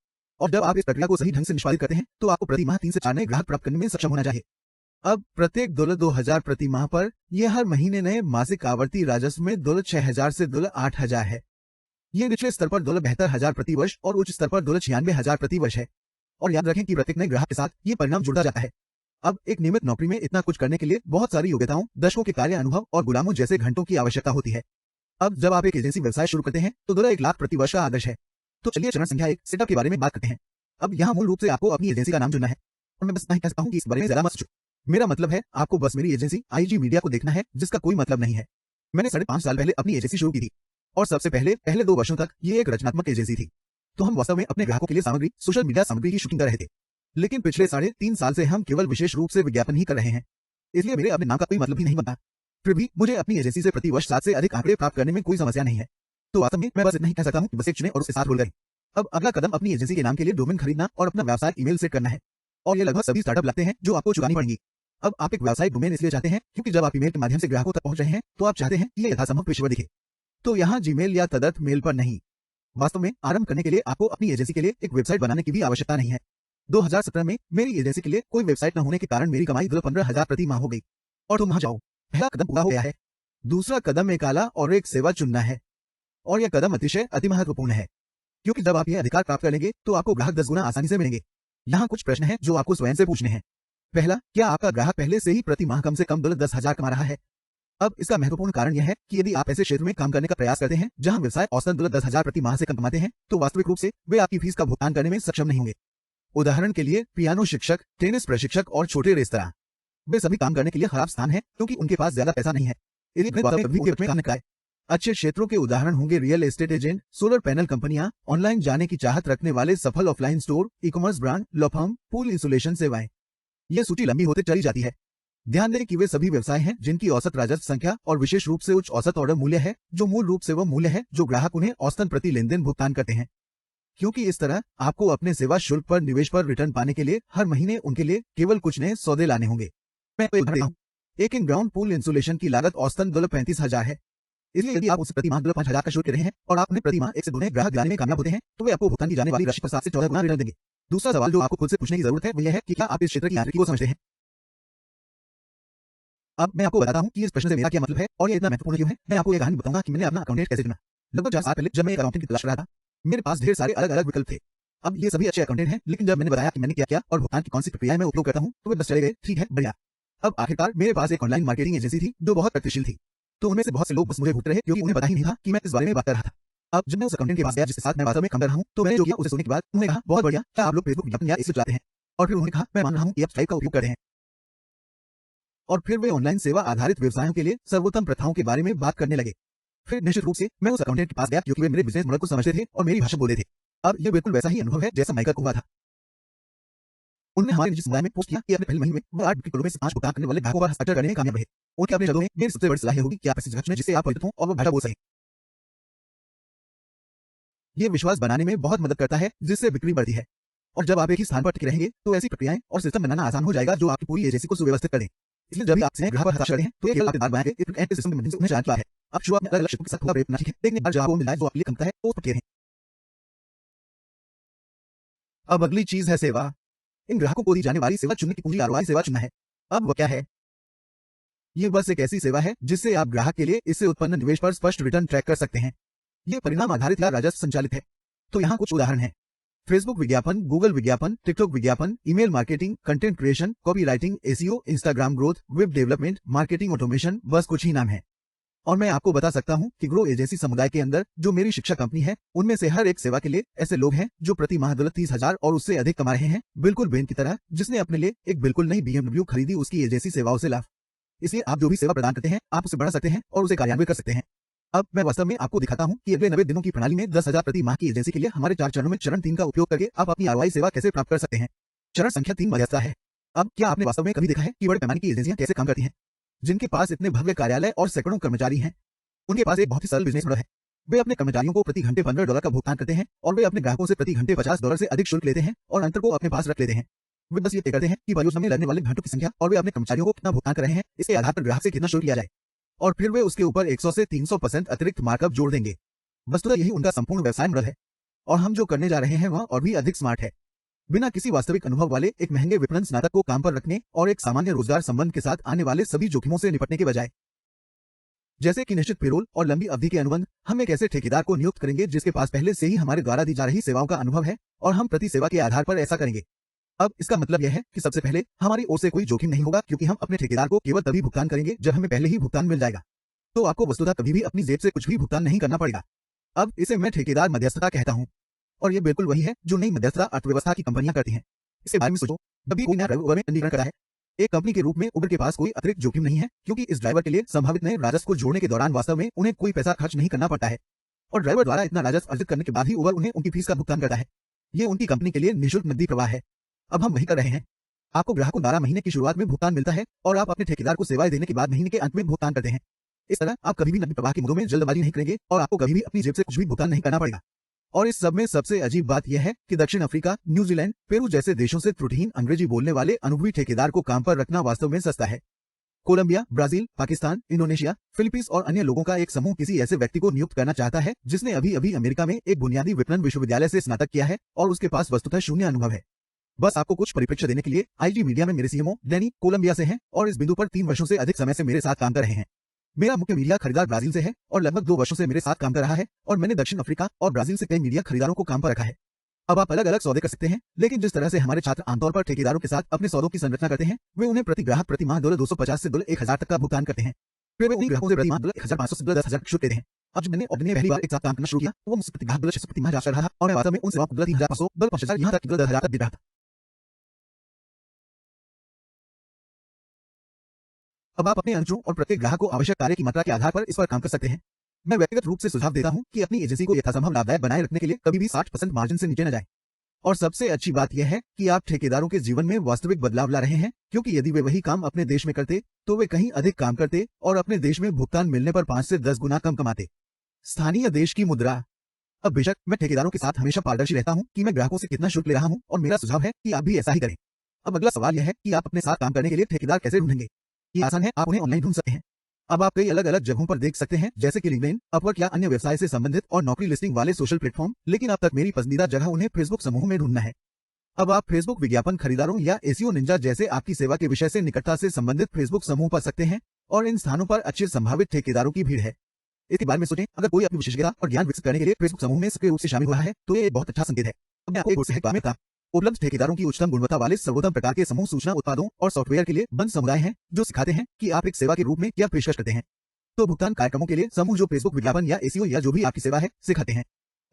और जब आप इस प्रक्रिया को सही ढंग से निष्पादित करते हैं तो आपको प्रति माह 3 से 4 नए ग्राहक प्राप्त करने में सक्षम होना चाहिए। अब प्रत्येक $2,000 प्रति माह पर यह हर महीने नए मासिक आवर्ती राजस्व में $6,000 से $8,000 है। यह निचले स्तर पर $72,000 प्रति वर्ष और उच्च स्तर पर $96,000 प्रति वर्ष है। और याद रखें कि प्रत्येक नए ग्राहक के साथ ये परिणाम जुड़ता जाता है। अब एक नियमित नौकरी में इतना कुछ करने के लिए बहुत सारी योग्यताओं, दशकों के कार्य अनुभव और गुलामों जैसे घंटों की आवश्यकता होती है। अब जब आप एक एजेंसी व्यवसाय शुरू करते हैं तो $1 लाख प्रति वर्ष का आदर्श है। तो चलिए चरण संख्या 1 सेटअप के बारे में बात करते हैं। अब यहाँ मूल रूप से आपको अपनी एजेंसी का नाम चुनना है और मैं बस इतना ही कह सकता हूँ कि इस बारे में ज्यादा मत सोचो। मेरा मतलब है आपको बस मेरी एजेंसी आईजी मीडिया को देखना है जिसका कोई मतलब नहीं है। मैंने 5.5 साल पहले अपनी एजेंसी शुरू की थी और सबसे पहले 2 वर्षों तक ये एक रचनात्मक एजेंसी थी। तो हम वास्तव में अपने ग्राहकों के लिए सामग्री, सोशल मीडिया सामग्री की शूटिंग कर रहे थे। लेकिन पिछले 3.5 साल से हम केवल विशेष रूप से विज्ञापन ही कर रहे हैं, इसलिए मेरे अपने नाम का कोई मतलब ही नहीं बनता। फिर भी मुझे अपनी एजेंसी से प्रति वर्ष 7 से अधिक आंकड़े प्राप्त करने में कोई समस्या नहीं है। तो वास्तव में मैं बस इतना ही कह सकता हूँ कि बस एक चुने और उसके साथ रोल करें। अब अगला कदम अपनी एजेंसी के नाम के लिए डोमेन खरीदना और अपना व्यावसायिक ईमेल सेट करना है। और ये लगभग सभी स्टार्टअप लगते हैं जो आपको चुकानी पड़ेंगी। अब आप एक व्यावसायिक डोमेन इसलिए चाहते हैं क्योंकि जब आप ईमेल के माध्यम से ग्राहकों तक पहुंच रहे हैं तो आप चाहते हैं कि ये यथासंभव पेशेवर दिखे। तो यहाँ जीमेल या तदर्थ मेल पर नहीं, वास्तव में आरंभ करने के लिए आपको अपनी एजेंसी के लिए एक वेबसाइट बनाने की भी आवश्यकता नहीं है। 2017 में मेरी एजेंसी के लिए कोई वेबसाइट न होने के कारण मेरी कमाई 15,000 प्रति माह हो गई। और तुम वहां जाओ। पहला कदम पूरा हो गया है। दूसरा कदम एक आला और एक सेवा चुनना है। और यह कदम अति महत्वपूर्ण है, क्योंकि जब आप यह अधिकार प्राप्त कर लेंगे तो आपको ग्राहक 10 गुना आसानी से मिलेंगे। यहाँ कुछ प्रश्न हैं जो आपको स्वयं से पूछने हैं। पहला, क्या आपका ग्राहक पहले से ही प्रति माह कम से कम 10,000 कमा रहा है? अब इसका महत्वपूर्ण कारण यह है कि यदि आप ऐसे क्षेत्र में काम करने का प्रयास करते हैं जहां व्यवसाय औसतन 10,000 प्रति माह से कम कमाते हैं, तो वास्तविक रूप से वे आपकी फीस का भुगतान करने में सक्षम नहीं होंगे। उदाहरण के लिए पियानो शिक्षक, टेनिस प्रशिक्षक और छोटे रेस्तरां, वे सभी काम करने के लिए खराब स्थान है क्योंकि उनके पास ज्यादा पैसा नहीं है। अच्छे क्षेत्रों के उदाहरण होंगे real estate agent, solar panel कंपनियां, ऑनलाइन जाने की चाहत रखने वाले सफल offline store, e commerce brand, law firm, pool insulation सेवाएं। यह सूची लंबी होते चली जाती है। ध्यान दें कि वे सभी व्यवसाय हैं जिनकी औसत राजस्व संख्या और विशेष रूप से उच्च औसत ऑर्डर मूल्य है, जो मूल रूप से वह मूल्य है जो ग्राहक उन्हें औसतन प्रति लेनदेन भुगतान करते हैं। क्योंकि इस तरह आपको अपने सेवा शुल्क पर निवेश पर रिटर्न पाने के लिए हर महीने उनके लिए केवल कुछ नए सौदे लाने होंगे। मैं उदाहरण हूँ, एक इन ग्राउंड पूल इंसुलेशन की लागत औसतन $35,000 है। इसलिए यदि आप उसे प्रति माह $5,000 का शुल्क दे रहे हैं और आप उन्हें प्रति माह 1 से 2 नए ग्राहक दिलाने में कामयाब होते हैं, तो वे आपको भुगतान की जाने वाली राशि पर 7 से 14 गुना रिटर्न देंगे। दूसरा सवाल जो आपको खुद से पूछने की जरूरत है वह यह है कि क्या आप इस क्षेत्र की यांत्रिकी को समझते हैं? अब मैं आपको बताता हूँ कि इस प्रश्न से मेरा क्या मतलब है और ये इतना महत्वपूर्ण क्यों है। मैं आपको यह कहानी बताऊंगा कि मैंने अपना अकाउंटेंट कैसे चुना। लगभग 4 साल पहले जब मैं एक अकाउंटेंट की तलाश कर रहा था, मेरे पास ढेर सारे अलग अलग विकल्प थे। अब ये सभी अच्छे अकाउंटेंट हैं, लेकिन जब मैंने बताया कि मैंने क्या किया और भुगतान की कौन सी प्रक्रिया मैं उपयोग करता हूँ, तो वे बस चले गए, ठीक है, बढ़िया। अब आखिरकार मेरे पास एक ऑनलाइन मार्केटिंग एजेंसी थी जो बहुत गतिशील थी। तो उनमें से बहुत से लोग बस मुझे ढूंढते रहे क्योंकि उन्हें पता ही नहीं था कि मैं इस बारे में बात कर रहा था। अब जब मैं उस अकाउंटेंट के पास गया जिसके साथ मैं वास्तव में काम कर रहा हूँ, तो मैंने जो किया उसे सुनने के बाद उन्होंने कहा, बहुत बढ़िया, क्या आप लोग फेसबुक विज्ञापन या इसे चलाते हैं? और फिर उन्होंने कहा, मैं मान रहा हूँ कि आप स्ट्राइप का उपयोग कर रहे हैं। और फिर वे ऑनलाइन सेवा आधारित व्यवसायों के लिए सर्वोत्तम प्रथाओं के बारे में बात करने लगे। फिर निश्चित रूप से मैं उस अकाउंटेंट के पास गया क्योंकि वे मेरे बिजनेस मॉडल को समझते थे और मेरी भाषा बोलते थे। अब यह बिल्कुल वैसा ही अनुभव है जैसा माइकल को हुआ था। उन्होंने हमारे निजी समुदाय में पोस्ट किया कि अपने पहले महीने में वह 8 बिक्री करोड़ में से 5 भुगतान करने वाले ग्राहकों पर हस्ताक्षर करने में कामयाब रहे। उनके अपने शब्दों में, मेरी सबसे बड़ी सलाह यह होगी कि आप ऐसी जगह चुनें जिससे आप परिचित हों और वो भाषा बोल सकें। ये विश्वास बनाने में बहुत मदद करता है जिससे बिक्री बढ़ती है। और जब आप एक ही स्थान पर टिके रहेंगे तो ऐसी प्रक्रियाएं और सिस्टम बनाना आसान हो जाएगा जो आपकी पूरी एजेंसी को सुव्यवस्थित कर दें। इसलिए जब भी आप ग्राहक पर हस्ताक्षर करते हैं तो ये केवल आपके दिमाग बनाए गए एक सिस्टम के माध्यम से उन्हें चलाने की बात है। आप शुरुआत में अलग अलग क्षेत्रों के साथ पूरा प्रयोग करना सीखें, देखने के बाद जब आपको मिलता है जो आपके लिए कमता है तो उस पर टिके रहें। अब अगली चीज है सेवा। इन ग्राहकों को दी जाने वाली सेवा चुनने की पूंजी आरओआई सेवा चुनना है। अब वो क्या है? ये बस एक ऐसी सेवा है जिससे आप ग्राहक के लिए इससे उत्पन्न निवेश पर स्पष्ट रिटर्न ट्रैक कर सकते हैं। ये परिणाम आधारित या राजस्व संचालित है। तो यहाँ कुछ उदाहरण हैं। फेसबुक विज्ञापन, गूगल विज्ञापन, टिकटॉक विज्ञापन, email marketing, content creation, copywriting, SEO, Instagram growth, web development, marketing automation, बस कुछ ही नाम है। और मैं आपको बता सकता हूं कि ग्रो एजेंसी समुदाय के अंदर जो मेरी शिक्षा कंपनी है, उनमें से हर एक सेवा के लिए ऐसे लोग हैं जो प्रति माह 30,000 और उससे अधिक कमा रहे हैं, बिल्कुल बेन की तरह, जिसने अपने लिए एक बिल्कुल नई BMW खरीदी उसकी एजेंसी सेवाओं से लाभ। इसलिए आप जो भी सेवा प्रदान करते हैं, आप उसे बढ़ा सकते हैं और उसे कार्यान्वित कर सकते हैं। अब मैं वास्तव में आपको दिखाता हूं कि अगले 90 दिनों की प्रणाली में 10,000 प्रति माह की एजेंसी के लिए हमारे 4 चरणों में चरण 3 का उपयोग करके आप अपनी आरओआई सेवा कैसे प्राप्त कर सकते हैं। चरण संख्या 3 मध्यस्थता है। अब क्या आपने वास्तव में कभी देखा है कि बड़े पैमाने की एजेंसियां कैसे काम करती हैं, जिनके पास इतने भव्य कार्यालय और सैकड़ों कर्मचारी हैं? उनके पास एक बहुत ही सरल बिजनेस मॉडल है। वे अपने कर्मचारियों को प्रति घंटे $15 का भुगतान करते हैं और वे अपने ग्राहकों से प्रति घंटे $50 से अधिक शुल्क लेते हैं और अंतर को अपने पास रख लेते हैं। वे बस ये तय करते हैं कि परियोजना में लगने वाले घंटों की संख्या और वे अपने कर्मचारियों को कितना भुगतान कर रहे हैं, इसके आधार पर ग्राहक से कितना शुल्क लिया जाए और फिर वे उसके ऊपर 100 से 300% अतिरिक्त मार्कअप जोड़ देंगे। वस्तुतः यही उनका संपूर्ण व्यवसाय मॉडल है और हम जो करने जा रहे हैं वह और भी अधिक स्मार्ट है। बिना किसी वास्तविक अनुभव वाले एक महंगे विपणन स्नातक को काम पर रखने और एक सामान्य रोजगार संबंध के साथ आने वाले सभी जोखिमों से निपटने के बजाय, जैसे कि निश्चित पेरोल और लंबी अवधि के अनुबंध, हम एक ऐसे ठेकेदार को नियुक्त करेंगे जिसके पास पहले से ही हमारे द्वारा दी जा रही सेवाओं का अनुभव है और हम प्रति सेवा के आधार पर ऐसा करेंगे। अब इसका मतलब यह है कि सबसे पहले हमारी ओर से कोई जोखिम नहीं होगा क्योंकि हम अपने ठेकेदार को केवल तभी भुगतान करेंगे जब हमें पहले ही भुगतान मिल जाएगा। तो आपको वस्तुतः कभी भी अपनी जेब से कुछ भी भुगतान नहीं करना पड़ेगा। अब इसे मैं ठेकेदार मध्यस्थता कहता हूँ और यह बिल्कुल वही है जो नई मध्यस्थता अर्थव्यवस्था की कंपनियां करती हैं। इसके बारे में सोचो, जब भी कोई नया ड्राइवर में पंजीकरण करता है, एक कंपनी के रूप में उबर के पास कोई अतिरिक्त जोखिम नहीं है क्योंकि इस ड्राइवर के लिए संभावित नए राजस्व को जोड़ने के दौरान वास्तव में उन्हें कोई पैसा खर्च नहीं करना पड़ता है और ड्राइवर द्वारा इतना राजस्व अर्जित करने के बाद ही उबर उन्हें उनकी फीस का भुगतान करता है। ये उनकी कंपनी के लिए निःशुल्क नकदी प्रवाह है। अब हम वही कर रहे हैं। आपको ग्राहकों द्वारा महीने की शुरुआत में भुगतान मिलता है और आप अपने ठेकेदार को सेवाएं देने के बाद महीने के अंत में भुगतान करते हैं। इस तरह आप कभी भी नकदी प्रवाह के मुद्दों में जल्दबाजी नहीं करेंगे और आपको कभी भी अपनी जेब से कुछ भी भुगतान नहीं करना पड़ेगा। और इस सब में सबसे अजीब बात यह है कि दक्षिण अफ्रीका, न्यूजीलैंड, पेरू जैसे देशों से त्रुटिहीन अंग्रेजी बोलने वाले अनुभवी ठेकेदार को काम पर रखना वास्तव में सस्ता है। Colombia, Brazil, Pakistan, Indonesia, Philippines और अन्य लोगों का एक समूह किसी ऐसे व्यक्ति को नियुक्त करना चाहता है जिसने अभी अभी अमेरिका में एक बुनियादी विपणन विश्वविद्यालय से स्नातक किया है और उसके पास वस्तुतः शून्य अनुभव है। बस आपको कुछ परिप्रेक्ष्य देने के लिए आईजी मीडिया में मेरे सीएमओ डैनी कोलंबिया से हैं और इस बिंदु पर 3 वर्षों से अधिक समय से मेरे साथ काम कर रहे हैं। मेरा मुख्य मीडिया खरीदार ब्राजील से है और लगभग 2 वर्षों से मेरे साथ काम कर रहा है और मैंने दक्षिण अफ्रीका और ब्राजील से कई मीडिया खरीदारों को काम पर रखा है। अब आप अलग अलग सौदे कर सकते हैं, लेकिन जिस तरह से हमारे छात्र आमतौर पर ठेकेदारों के साथ अपने सौदों की संरचना करते हैं, वे उन्हें प्रति ग्राहक प्रति माह $250 से $1000 तक का भुगतान करते हैं। फिर वे उन्हीं ग्राहकों से प्रति माह $1500 से $10000 शुल्क लेते हैं। अब जब मैंने ऑर्डिनरी पहली बार एक साथ काम करना शुरू किया, तो वो मुझसे प्रति ग्राहक $600 प्रति माह चार्ज कर रहा था और मैं वास्तव में उन सेवाओं को $3500, $5000 यहाँ तक $10000 तक दे रहा था। अब आप अपने अनुचरों और प्रत्येक ग्राहक को आवश्यक कार्य की मात्रा के आधार पर इस पर काम कर सकते हैं। मैं व्यक्तिगत रूप से सुझाव देता हूं कि अपनी एजेंसी को यथासंभव लाभदायक बनाए रखने के लिए कभी भी 60% मार्जिन से नीचे न जाएं। और सबसे अच्छी बात यह है कि आप ठेकेदारों के जीवन में वास्तविक बदलाव ला रहे हैं, क्योंकि यदि वे वही काम अपने देश में करते तो वे कहीं अधिक काम करते और अपने देश में भुगतान मिलने पर 5 से 10 गुना कम कमाते। स्थानीय देश की मुद्रा। अब बेशक मैं ठेकेदारों के साथ हमेशा पारदर्शी रहता हूं कि मैं ग्राहकों से कितना शुल्क ले रहा हूं और मेरा सुझाव है कि आप भी ऐसा ही करें। अब अगला सवाल यह है कि आप अपने साथ काम करने के लिए ठेकेदार कैसे ढूंढेंगे। ये आसान है, आप उन्हें ऑनलाइन ढूंढ सकते हैं। अब आप कई अलग अलग जगहों पर देख सकते हैं, जैसे कि लिंक्डइन, अपवर्क या अन्य व्यवसाय से संबंधित और नौकरी लिस्टिंग वाले सोशल प्लेटफॉर्म, लेकिन अब तक मेरी पसंदीदा जगह उन्हें फेसबुक समूह में ढूंढना है। अब आप फेसबुक विज्ञापन खरीदारों या एसईओ निंजा जैसे आपकी सेवा के विषय से निकटता से संबंधित फेसबुक समूह पा सकते हैं और इन स्थानों पर अच्छे संभावित ठेकेदारों की भीड़ है। इसके बारे में सोचें, अगर कोई अपनी विशेषज्ञता और ज्ञान विकसित करने के लिए फेसबुक समूह में सक्रिय रूप से शामिल हुआ है, तो ये एक बहुत अच्छा संकेत है। अब मैं आपको एक और से में था। उपलब्ध ठेकेदारों की उच्चतम गुणवत्ता वाले सर्वोत्तम प्रकार के समूह सूचना उत्पादों और सॉफ्टवेयर के लिए बंद समुदाय हैं, जो सिखाते हैं कि आप एक सेवा के रूप में क्या पेशकश करते हैं। तो भुगतान कार्यक्रमों के लिए समूह जो फेसबुक विज्ञापन या एसईओ या जो भी आपकी सेवा है सिखाते हैं।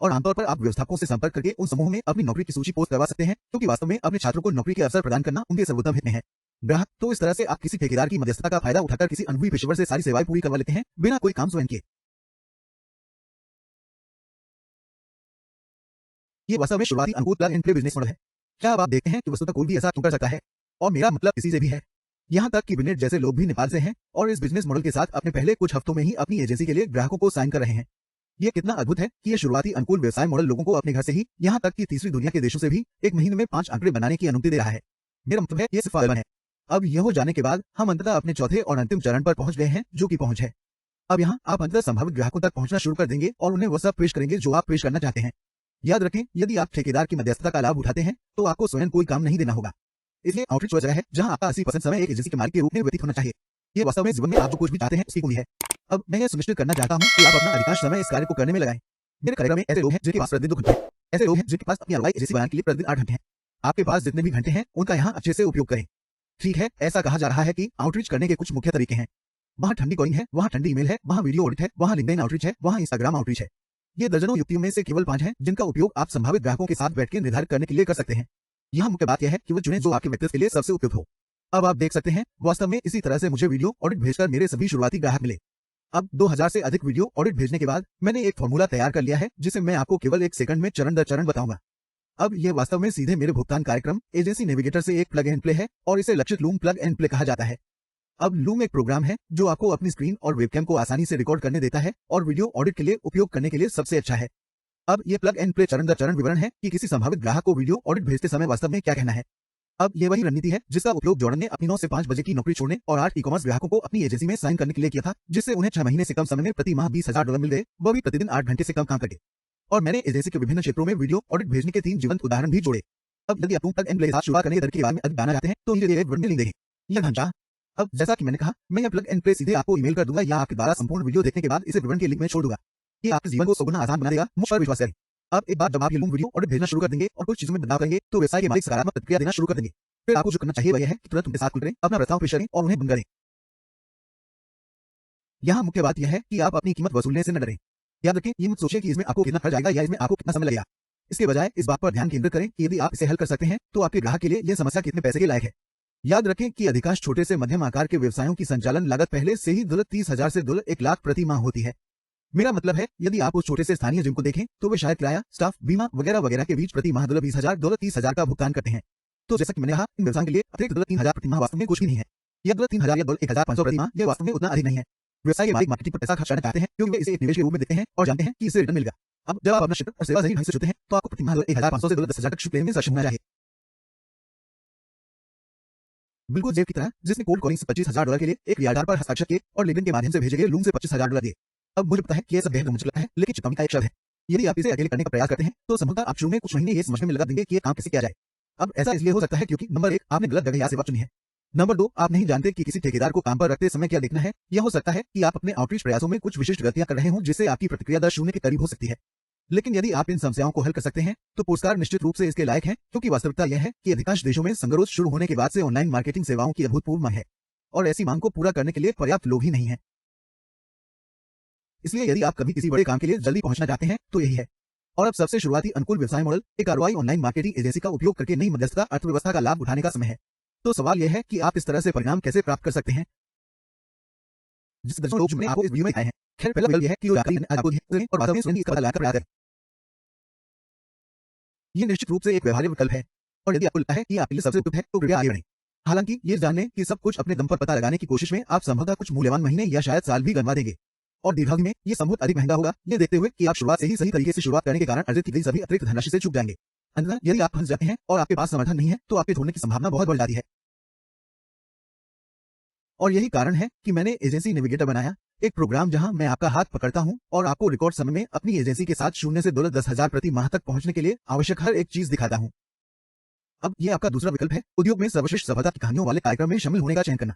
और आमतौर पर आप व्यवस्थापकों से संपर्क करके उन समूह में अपनी नौकरी की सूची पोस्ट करवा सकते हैं, क्योंकि वास्तव में अपने छात्रों को नौकरी के अवसर प्रदान करना उनके सर्वोत्तम हित में है। ग्राहक, तो इस तरह से आप किसी ठेकेदार की मध्यस्थता का फायदा उठाकर किसी अनुभवी पेशेवर से सारी सेवाएं पूरी करवा लेते हैं, बिना कोई काम स्वयं किए। ये वास्तव में शुरुआती अनुकूल plug and play business model है। क्या अब आप देखते हैं कि वस्तुतः कोई भी ऐसा क्यों कर सकता है? और मेरा मतलब किसी से भी है। यहाँ तक कि विनेट जैसे लोग भी नेपाल से हैं और इस बिजनेस मॉडल के साथ अपने पहले कुछ हफ्तों में ही अपनी एजेंसी के लिए ग्राहकों को साइन कर रहे हैं। ये कितना अद्भुत है कि ये शुरुआती अनुकूल व्यवसाय मॉडल लोगों को अपने घर से ही, यहाँ तक कि तीसरी दुनिया के देशों से भी एक महीने में 5 आंकड़े बनाने की अनुमति दे रहा है। मेरा मतलब है ये सिर्फ आगमन है। अब यह हो जाने के बाद हम अंततः अपने चौथे और अंतिम चरण पर पहुंच गए हैं, जो कि पहुंच है। अब यहाँ आप अंततः संभावित ग्राहकों तक पहुंचना शुरू कर देंगे और उन्हें वह सब पेश करेंगे जो आप पेश करना चाहते हैं। याद रखें, यदि आप ठेकेदार की मध्यस्थता का लाभ उठाते हैं, तो आपको स्वयं कोई काम नहीं देना होगा। इसलिए आउटरीच वह जगह है जहां आपका 80% समय एक एजेंसी के मालिक के रूप में व्यतीत होना चाहिए। ये वास्तव में जीवन में आप जो कुछ भी चाहते हैं उसकी कुंजी है। अब मैं यह सुनिश्चित करना चाहता हूं कि आप अपना अधिकांश समय इस कार्य को करने में लगाएं। मेरे कार्यक्रम में ऐसे लोग हैं जिनके पास प्रतिदिन 2 घंटे हैं। ऐसे लोग हैं जिनके पास अपनी ऑनलाइन एजेंसी बनाने के लिए प्रतिदिन 8 घंटे हैं। आपके पास जितने भी घंटे हैं उनका यहाँ अच्छे से उपयोग करें। ठीक है, ऐसा कहा जा रहा है कि आउटरीच करने के कुछ मुख्य तरीके हैं। वहाँ ठंडी कॉलिंग है, वहाँ ठंडी ईमेल है, वहाँ वीडियो ऑडिट है, वहाँ लिंक्डइन आउटरीच है, वहाँ इंस्टाग्राम आउटरीच है। ये दर्जनों युक्तियों में से केवल 5 हैं जिनका उपयोग आप संभावित ग्राहकों के साथ बैठकर निर्धारित करने के लिए कर सकते हैं। यहाँ मुख्य बात यह है कि वो चुनें जो आपके व्यक्तित्व के लिए सबसे उपयुक्त हो। अब आप देख सकते हैं, वास्तव में इसी तरह से मुझे वीडियो ऑडिट भेजकर मेरे सभी शुरुआती ग्राहक मिले। अब 2000 से अधिक वीडियो ऑडिट भेजने के बाद मैंने एक फॉर्मूला तैयार कर लिया है, जिसे मैं आपको केवल 1 सेकंड में चरण दर चरण बताऊंगा। अब यह वास्तव में सीधे मेरे भुगतान कार्यक्रम एजेंसी नेविगेटर से एक प्लग एंड प्ले है और इसे लक्षित लूम प्लग एंड प्ले कहा जाता है। अब लूम एक प्रोग्राम है जो आपको अपनी स्क्रीन और वेबकैम को आसानी से रिकॉर्ड करने देता है और वीडियो ऑडिट के लिए उपयोग करने के लिए सबसे अच्छा है। अब ये प्लग एंड प्ले चरण दर चरण विवरण है कि किसी संभावित ग्राहक को वीडियो ऑडिट भेजते समय वास्तव में क्या कहना है। अब ये वही रणनीति है जिसका उपयोग जॉर्डन ने अपनी 9 से 5 बजे की नौकरी छोड़ने और 8 ई-कॉमर्स ग्राहकों को अपनी एजेंसी में साइन करने के लिए किया था, जिससे उन्हें 6 महीने से कम समय में प्रति माह $20,000 मिल गए, वो भी प्रतिदिन 8 घंटे से कम काम करके। और मैंने एजेंसी के विभिन्न क्षेत्रों में वीडियो ऑडिट भेजने के 3 जीवंत उदाहरण भी जोड़े। अब यदि आप प्लग एंड प्ले के साथ शुरुआत करने के तरीके के बारे में अधिक जानना चाहते हैं तो नीचे दिए गए विवरण में लिंक देखें। यह ढांचा। अब जैसा कि मैंने कहा, मैं यह प्लग एंड प्ले सीधे आपको ईमेल कर दूंगा या आपके द्वारा संपूर्ण वीडियो देखने के बाद इसे विवरण के लिंक में छोड़ दूंगा। ये आपके जीवन को 100 गुना आसान बना देगा, मुझ पर विश्वास करें। अब एक बार जब आप ये लूम वीडियो ऑडिट भेजना शुरू कर देंगे और कुछ चीजों में बदलाव करेंगे, तो व्यवसाय के मालिक सकारात्मक प्रतिक्रिया देना शुरू कर देंगे। फिर आपको जो करना चाहिए वह यह है कि तुरंत उनके साथ खुल करें, अपना प्रस्ताव पेश करें और उन्हें बंद करें। यहाँ मुख्य बात यह है कि आप अपनी कीमत वसूलने से न डरें। याद रखें, ये मत सोचें कि इसमें आपको कितना खर्च आएगा या इसमें आपको कितना समय लगेगा। इसके बजाय इस बात पर ध्यान केंद्रित करें कि यदि आप इसे हल कर सकते हैं तो आपके ग्राहक के लिए यह समस्या कितने पैसे के लायक है। याद रखें कि अधिकांश छोटे से मध्यम आकार के व्यवसायों की संचालन लागत पहले से ही $30,000 से $1 लाख प्रति माह होती है। मेरा मतलब है, यदि आप उस छोटे से स्थानीय जिम को देखें तो वे शायद किराया, स्टाफ, बीमा वगैरह वगैरह के बीच प्रति माह $20,000, $30,000 का भुगतान करते हैं। तो जैसा कि मैंने कहा, इन व्यवसायों के लिए अतिरिक्त $3,000 प्रति माह वास्तव में कुछ भी नहीं है। यह $3,000 या $1,500 प्रति माह, यह वास्तव में उतना अधिक नहीं है। व्यवसाय के मालिक मार्केटिंग पर पैसा खर्च करना चाहते हैं क्योंकि वे इसे एक निवेश के रूप में देखते हैं और जानते हैं कि इससे रिटर्न मिलेगा। अब जब आप अपना क्षेत्र और सेवा सही ढंग से चुनते हैं तो आपको प्रति माह $1,500 से $10,000 तक शुल्क लेने में सक्षम होना चाहिए। बिल्कुल जेब की तरह, जिसने कोल्ड कॉलिंग से $25,000 के लिए एक रियाडार पर हस्ताक्षर किए और लिंक्डइन के माध्यम से भेजे गए लूम से $25,000 दिए। अब मुझे पता है कि यह सब बेहद रोमांचक लगता है, लेकिन चेतावनी का एक शब्द है। यदि आप इसे अकेले करने का प्रयास करते हैं तो संभवतः आप शुरू में कुछ महीने ये समझने में लगा देंगे कि यह काम कैसे किया जाए। अब ऐसा इसलिए हो सकता है क्योंकि नंबर 1, आपने गलत जगह या सेवा चुनी है। नंबर 2, आप नहीं जानते कि किसी ठेकेदार को काम पर रखते समय क्या देखना है। यह हो सकता है कि आप अपने आउटरीच प्रयासों में कुछ विशिष्ट गलतियां कर रहे हों जिससे आपकी प्रतिक्रिया दर 0 के करीब हो सकती है। लेकिन यदि आप इन समस्याओं को हल कर सकते हैं तो पुरस्कार निश्चित रूप से इसके लायक है, क्योंकि वास्तविकता यह है कि अधिकांश देशों में संगरोध शुरू होने के बाद से ऑनलाइन मार्केटिंग सेवाओं की अभूतपूर्व मांग है और ऐसी मांग को पूरा करने के लिए पर्याप्त लोग ही नहीं है। इसलिए यदि आप कभी किसी बड़े काम के लिए जल्दी पहुंचना चाहते हैं तो यही है। और अब सबसे शुरुआती अनुकूल व्यवसाय मॉडल, एक आरओआई ऑनलाइन मार्केटिंग एजेंसी का उपयोग करके नई मध्यस्थता अर्थव्यवस्था का लाभ उठाने का समय है। तो सवाल यह है कि आप इस तरह से परिणाम कैसे प्राप्त कर सकते हैं जिस दर्जनों लोग आपको इस वीडियो में आए हैं। खैर, पहला विकल्प यह है कि जो जानकारी मैंने आपको दी है और वास्तव में स्वयं इसका पता लगाकर प्रयास करें। ये निश्चित रूप से एक व्यवहार्य विकल्प है और यदि आपको लगता है कि आपके लिए सबसे उपयुक्त है तो कृपया आगे बढ़ें। हालांकि ये जानने कि सब कुछ अपने दम पर पता लगाने की कोशिश में आप संभवतः कुछ मूल्यवान महीने या शायद साल भी गंवा देंगे और दीर्घावधि में ये संभवतः अधिक महंगा होगा, ये देखते हुए कि आप शुरुआत से ही सही तरीके से शुरुआत करने के कारण अर्जित की गई सभी अतिरिक्त धनराशि से चूक जाएंगे। अंततः यदि आप फंस जाते हैं और आपके पास समर्थन नहीं है तो आपके छोड़ने की संभावना बहुत बढ़ जाती है। और यही कारण है कि मैंने एजेंसी नेविगेटर बनाया, एक प्रोग्राम जहां मैं आपका हाथ पकड़ता हूं और आपको रिकॉर्ड समय में अपनी एजेंसी के साथ 0 से $10,000 प्रति माह तक पहुंचने के लिए आवश्यक हर एक चीज दिखाता हूं। अब ये आपका दूसरा विकल्प है, उद्योग में सर्वश्रेष्ठ सफलता की कहानियों वाले कार्यक्रम में शामिल होने का चयन करना।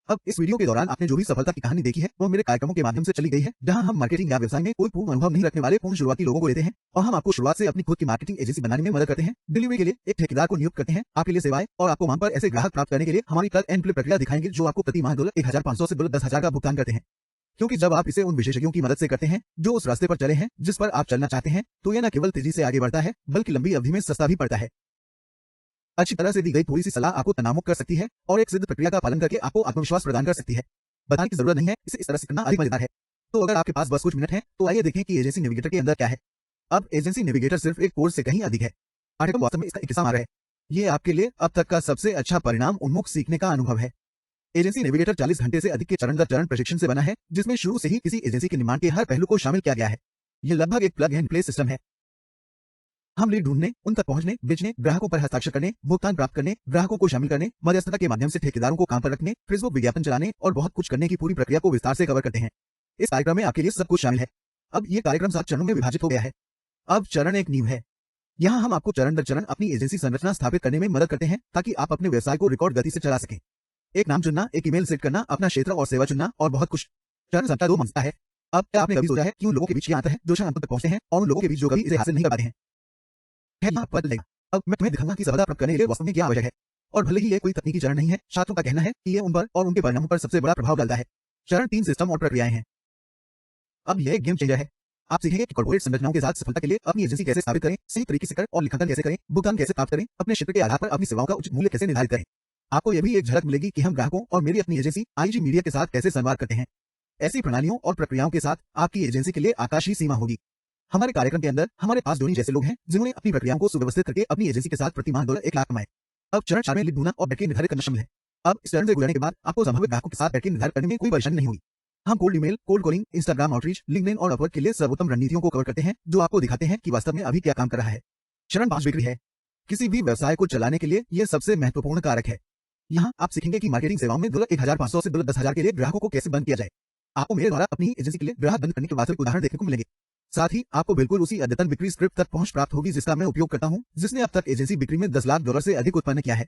अब इस वीडियो के दौरान आपने जो भी सफलता की कहानी देखी है वह मेरे कार्यक्रमों के माध्यम से चली गई है, जहां हम मार्केटिंग या व्यवसाय में कोई पूर्ण अनुभव नहीं रखने वाले पूर्ण शुरुआती लोगों को लेते हैं और हम आपको शुरुआत से अपनी खुद की मार्केटिंग एजेंसी बनाने में मदद करते हैं। डिलीवरी के लिए एक ठेकेदार को नियुक्त करते हैं, आपके लिए सेवाएं और आपको मांग पर ऐसे ग्राहक प्राप्त करने के लिए हमारी प्लग एंड प्ले प्रक्रिया दिखाएंगे जो आपको प्रति माह $1,500 से $10,000 का भुगतान करते हैं। क्योंकि जब आप इसे उन विशेषज्ञों की मदद से करते हैं जो उस रास्ते पर चले हैं जिस पर आप चलना चाहते हैं, तो यह न केवल तेजी से आगे बढ़ता है बल्कि लंबी अवधि में सस्ता भी पड़ता है। अच्छी तरह से दी गई थोड़ी सी सलाह आपको तनावमुक्त कर सकती है और एक सिद्ध प्रक्रिया का पालन करके आपको आत्मविश्वास प्रदान कर सकती है। बताने की जरूरत नहीं है, इसे इस तरह से करना अधिक मजेदार है। तो अगर आपके पास बस कुछ मिनट है तो आइए देखें कि एजेंसी नेविगेटर के अंदर क्या है। अब एजेंसी नेविगेटर सिर्फ एक कोर्स से कहीं अधिक है। पाठ्यक्रम वास्तव में इसका एक हिस्सा आ रहा है। ये आपके लिए अब तक का सबसे अच्छा परिणाम उन्मुख सीखने का अनुभव है। एजेंसी नेविगेटर 40 घंटे से अधिक के चरण दर चरण प्रशिक्षण से बना है, जिसमें शुरू से ही किसी एजेंसी के निर्माण के हर पहलू को शामिल किया गया है। यह लगभग एक प्लग एंड प्ले सिस्टम है। हम लीड ढूंढने, उन तक पहुंचने, बेचने, ग्राहकों पर हस्ताक्षर करने, भुगतान प्राप्त करने, ग्राहकों को शामिल करने, मध्यस्थता के माध्यम से ठेकेदारों को काम पर रखने, फेसबुक विज्ञापन चलाने और बहुत कुछ करने की पूरी प्रक्रिया को विस्तार से कवर करते हैं। इस कार्यक्रम में आपके लिए सब कुछ शामिल है। अब ये कार्यक्रम 7 चरणों में विभाजित हो गया है। अब चरण 1 नींव है। यहाँ हम आपको चरण दर चरण अपनी एजेंसी संरचना स्थापित करने में मदद करते हैं ताकि आप अपने व्यवसाय को रिकॉर्ड गति से चला सकें। एक नाम चुनना, एक ईमेल सेट करना, अपना क्षेत्र और सेवा चुनना और बहुत कुछ। चरण संख्या 2 मंजिला है। अब क्या आपने कभी सोचा है कि उन लोगों के बीच क्या अंतर है जो शायद अंत तक पहुंचते हैं और उन लोगों के बीच जो कभी इसे हासिल नहीं कर पाते हैं? अब मैं तुम्हें दिखाऊंगा कि सफलता प्राप्त करने के लिए वास्तव में क्या आवश्यक है। और भले ही यह कोई तकनीकी चरण नहीं है, छात्रों का कहना है कि यह उन पर और उनके परिणामों पर सबसे बड़ा प्रभाव डालता है। चरण 3 सिस्टम और प्रक्रियाएं हैं। अब यह एक गेम चेंजर है। आप सीखेंगे कि कॉर्पोरेट संरचनाओं के साथ सफलता के लिए अपनी एजेंसी कैसे स्थापित करें, सही तरीके से करें और लेखांकन कैसे करें, भुगतान कैसे प्राप्त करें, अपने क्षेत्र के आधार पर अपनी सेवाओं का उचित मूल्य कैसे निर्धारित करें। आपको यह भी एक झलक मिलेगी कि हम ग्राहकों और मेरी अपनी एजेंसी आईजी मीडिया के साथ कैसे संवाद करते हैं। ऐसी प्रणालियों और प्रक्रियाओं के साथ आपकी एजेंसी के लिए आकाश ही सीमा होगी। हमारे कार्यक्रम के अंदर हमारे पास डोनी जैसे लोग हैं जिन्होंने अपनी प्रक्रियाओं को सुव्यवस्थित करके अपनी एजेंसी के साथ प्रति माह $1 लाख कमाए। अब चरण 4 में लीड ढूंढना और बैटरी निर्धारित करना शामिल है। अब इस चरण से गुजरने के बाद आपको संभावित ग्राहकों के साथ बैटरी निर्धारित करने में कोई परेशानी नहीं होगी। हम cold email, cold calling, Instagram outreach, LinkedIn और अपवर्क के लिए सर्वोत्तम रणनीतियों को कवर करते हैं जो आपको दिखाते हैं कि वास्तव में अभी क्या काम कर रहा है। चरण 5 बिक्री है। किसी भी व्यवसाय को चलाने के लिए यह सबसे महत्वपूर्ण कारक है। यहाँ आप सीखेंगे कि मार्केटिंग सेवाओं में $1,500 से $10,000 के लिए ग्राहकों को कैसे बंद किया जाए। आपको मेरे द्वारा अपनी एजेंसी के लिए ग्राहक बंद करने के वास्तविक उदाहरण देखने को मिलेंगे। साथ ही आपको बिल्कुल उसी अद्यतन बिक्री स्क्रिप्ट तक पहुंच प्राप्त होगी जिसका मैं उपयोग करता हूं, जिसने अब तक एजेंसी बिक्री में $10 लाख से अधिक उत्पन्न किया है।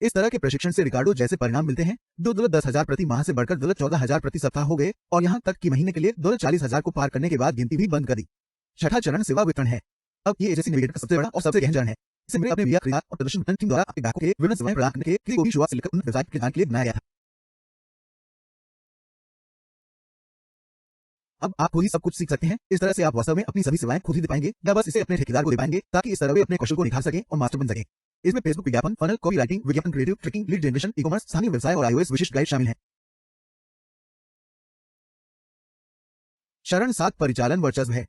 इस तरह के प्रशिक्षण से रिकार्डो जैसे परिणाम मिलते हैं जो $10,000 प्रति माह से बढ़कर $14,000 प्रति सप्ताह हो गए और यहाँ तक कि महीने के लिए $40,000 को पार करने के बाद गिनती भी बंद कर दी। छठा चरण सेवा वितरण है। अब ये एजेंसी नेविगेटर का सबसे बड़ा और सबसे गहन चरण है। इसे मेरे अपने वीआर खरीदार और प्रदर्शन वितरण टीम द्वारा आपके ग्राहकों के लिए विभिन्न सेवाएं प्रदान करने के किसी को भी शुरुआत से लेकर उन व्यवसाय के ज्ञान के लिए बनाया गया था। अब आप खुद ही सब कुछ सीख सकते हैं। इस तरह से आप वास्तव में अपनी सभी सेवाएं खुद ही दे पाएंगे या बस इसे अपने ठेकेदार को दे पाएंगे ताकि इस तरह वे अपने कौशल को निखार सकें और मास्टर बन सकें। इसमें फेसबुक विज्ञापन, फनल, कॉपी राइटिंग, विज्ञापन creative, tracking, lead generation, e commerce, स्थानीय व्यवसाय और iOS विशिष्ट गाइड शामिल हैं। चरण 7 परिचालन वर्चस्व है।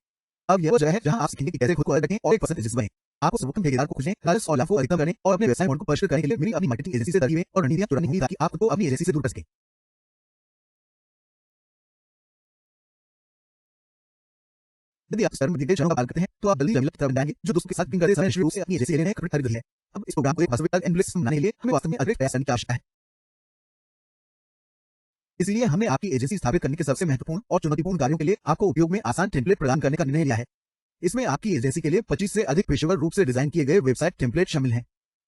अब यह वह जगह है जहां आप सीखेंगे कि कैसे खुद को अलग रखें और एक पसंद एजेंसी बने। आपको सर्वोत्तम ठेकेदार को खोजने, राजस्व और लाभ को अधिकतम करने और अपने व्यवसाय मॉडल को परिष्कृत करने के लिए मेरी अपनी मार्केटिंग एजेंसी से तरकीबें और रणनीतियां चुननी होंगी ताकि आप खुद को अपनी एजेंसी से दूर कर सकें। यदि आप इस चरण में दिए गए चरणों का पालन करते हैं तो आप जल्दी जमीला की तरफ जाएंगे जो दोस्तों के साथ मीटिंग करते समय निश्चित रूप से अपनी एजेंसी लेने खरीद रही है। अब इस प्रोग्राम को एक वास्तविक एंड सिस्टम बनाने के लिए हमें वास्तव में अतिरिक्त प्रयास करने की आवश्यकता है। इसलिए हमने आपकी एजेंसी स्थापित करने के सबसे महत्वपूर्ण और चुनौतीपूर्ण कार्यों के लिए आपको उपयोग में आसान टेम्पलेट प्रदान करने का निर्णय लिया है। इसमें आपकी एजेंसी के लिए 25 से अधिक पेशेवर रूप से डिजाइन किए गए वेबसाइट टेम्पलेट शामिल हैं।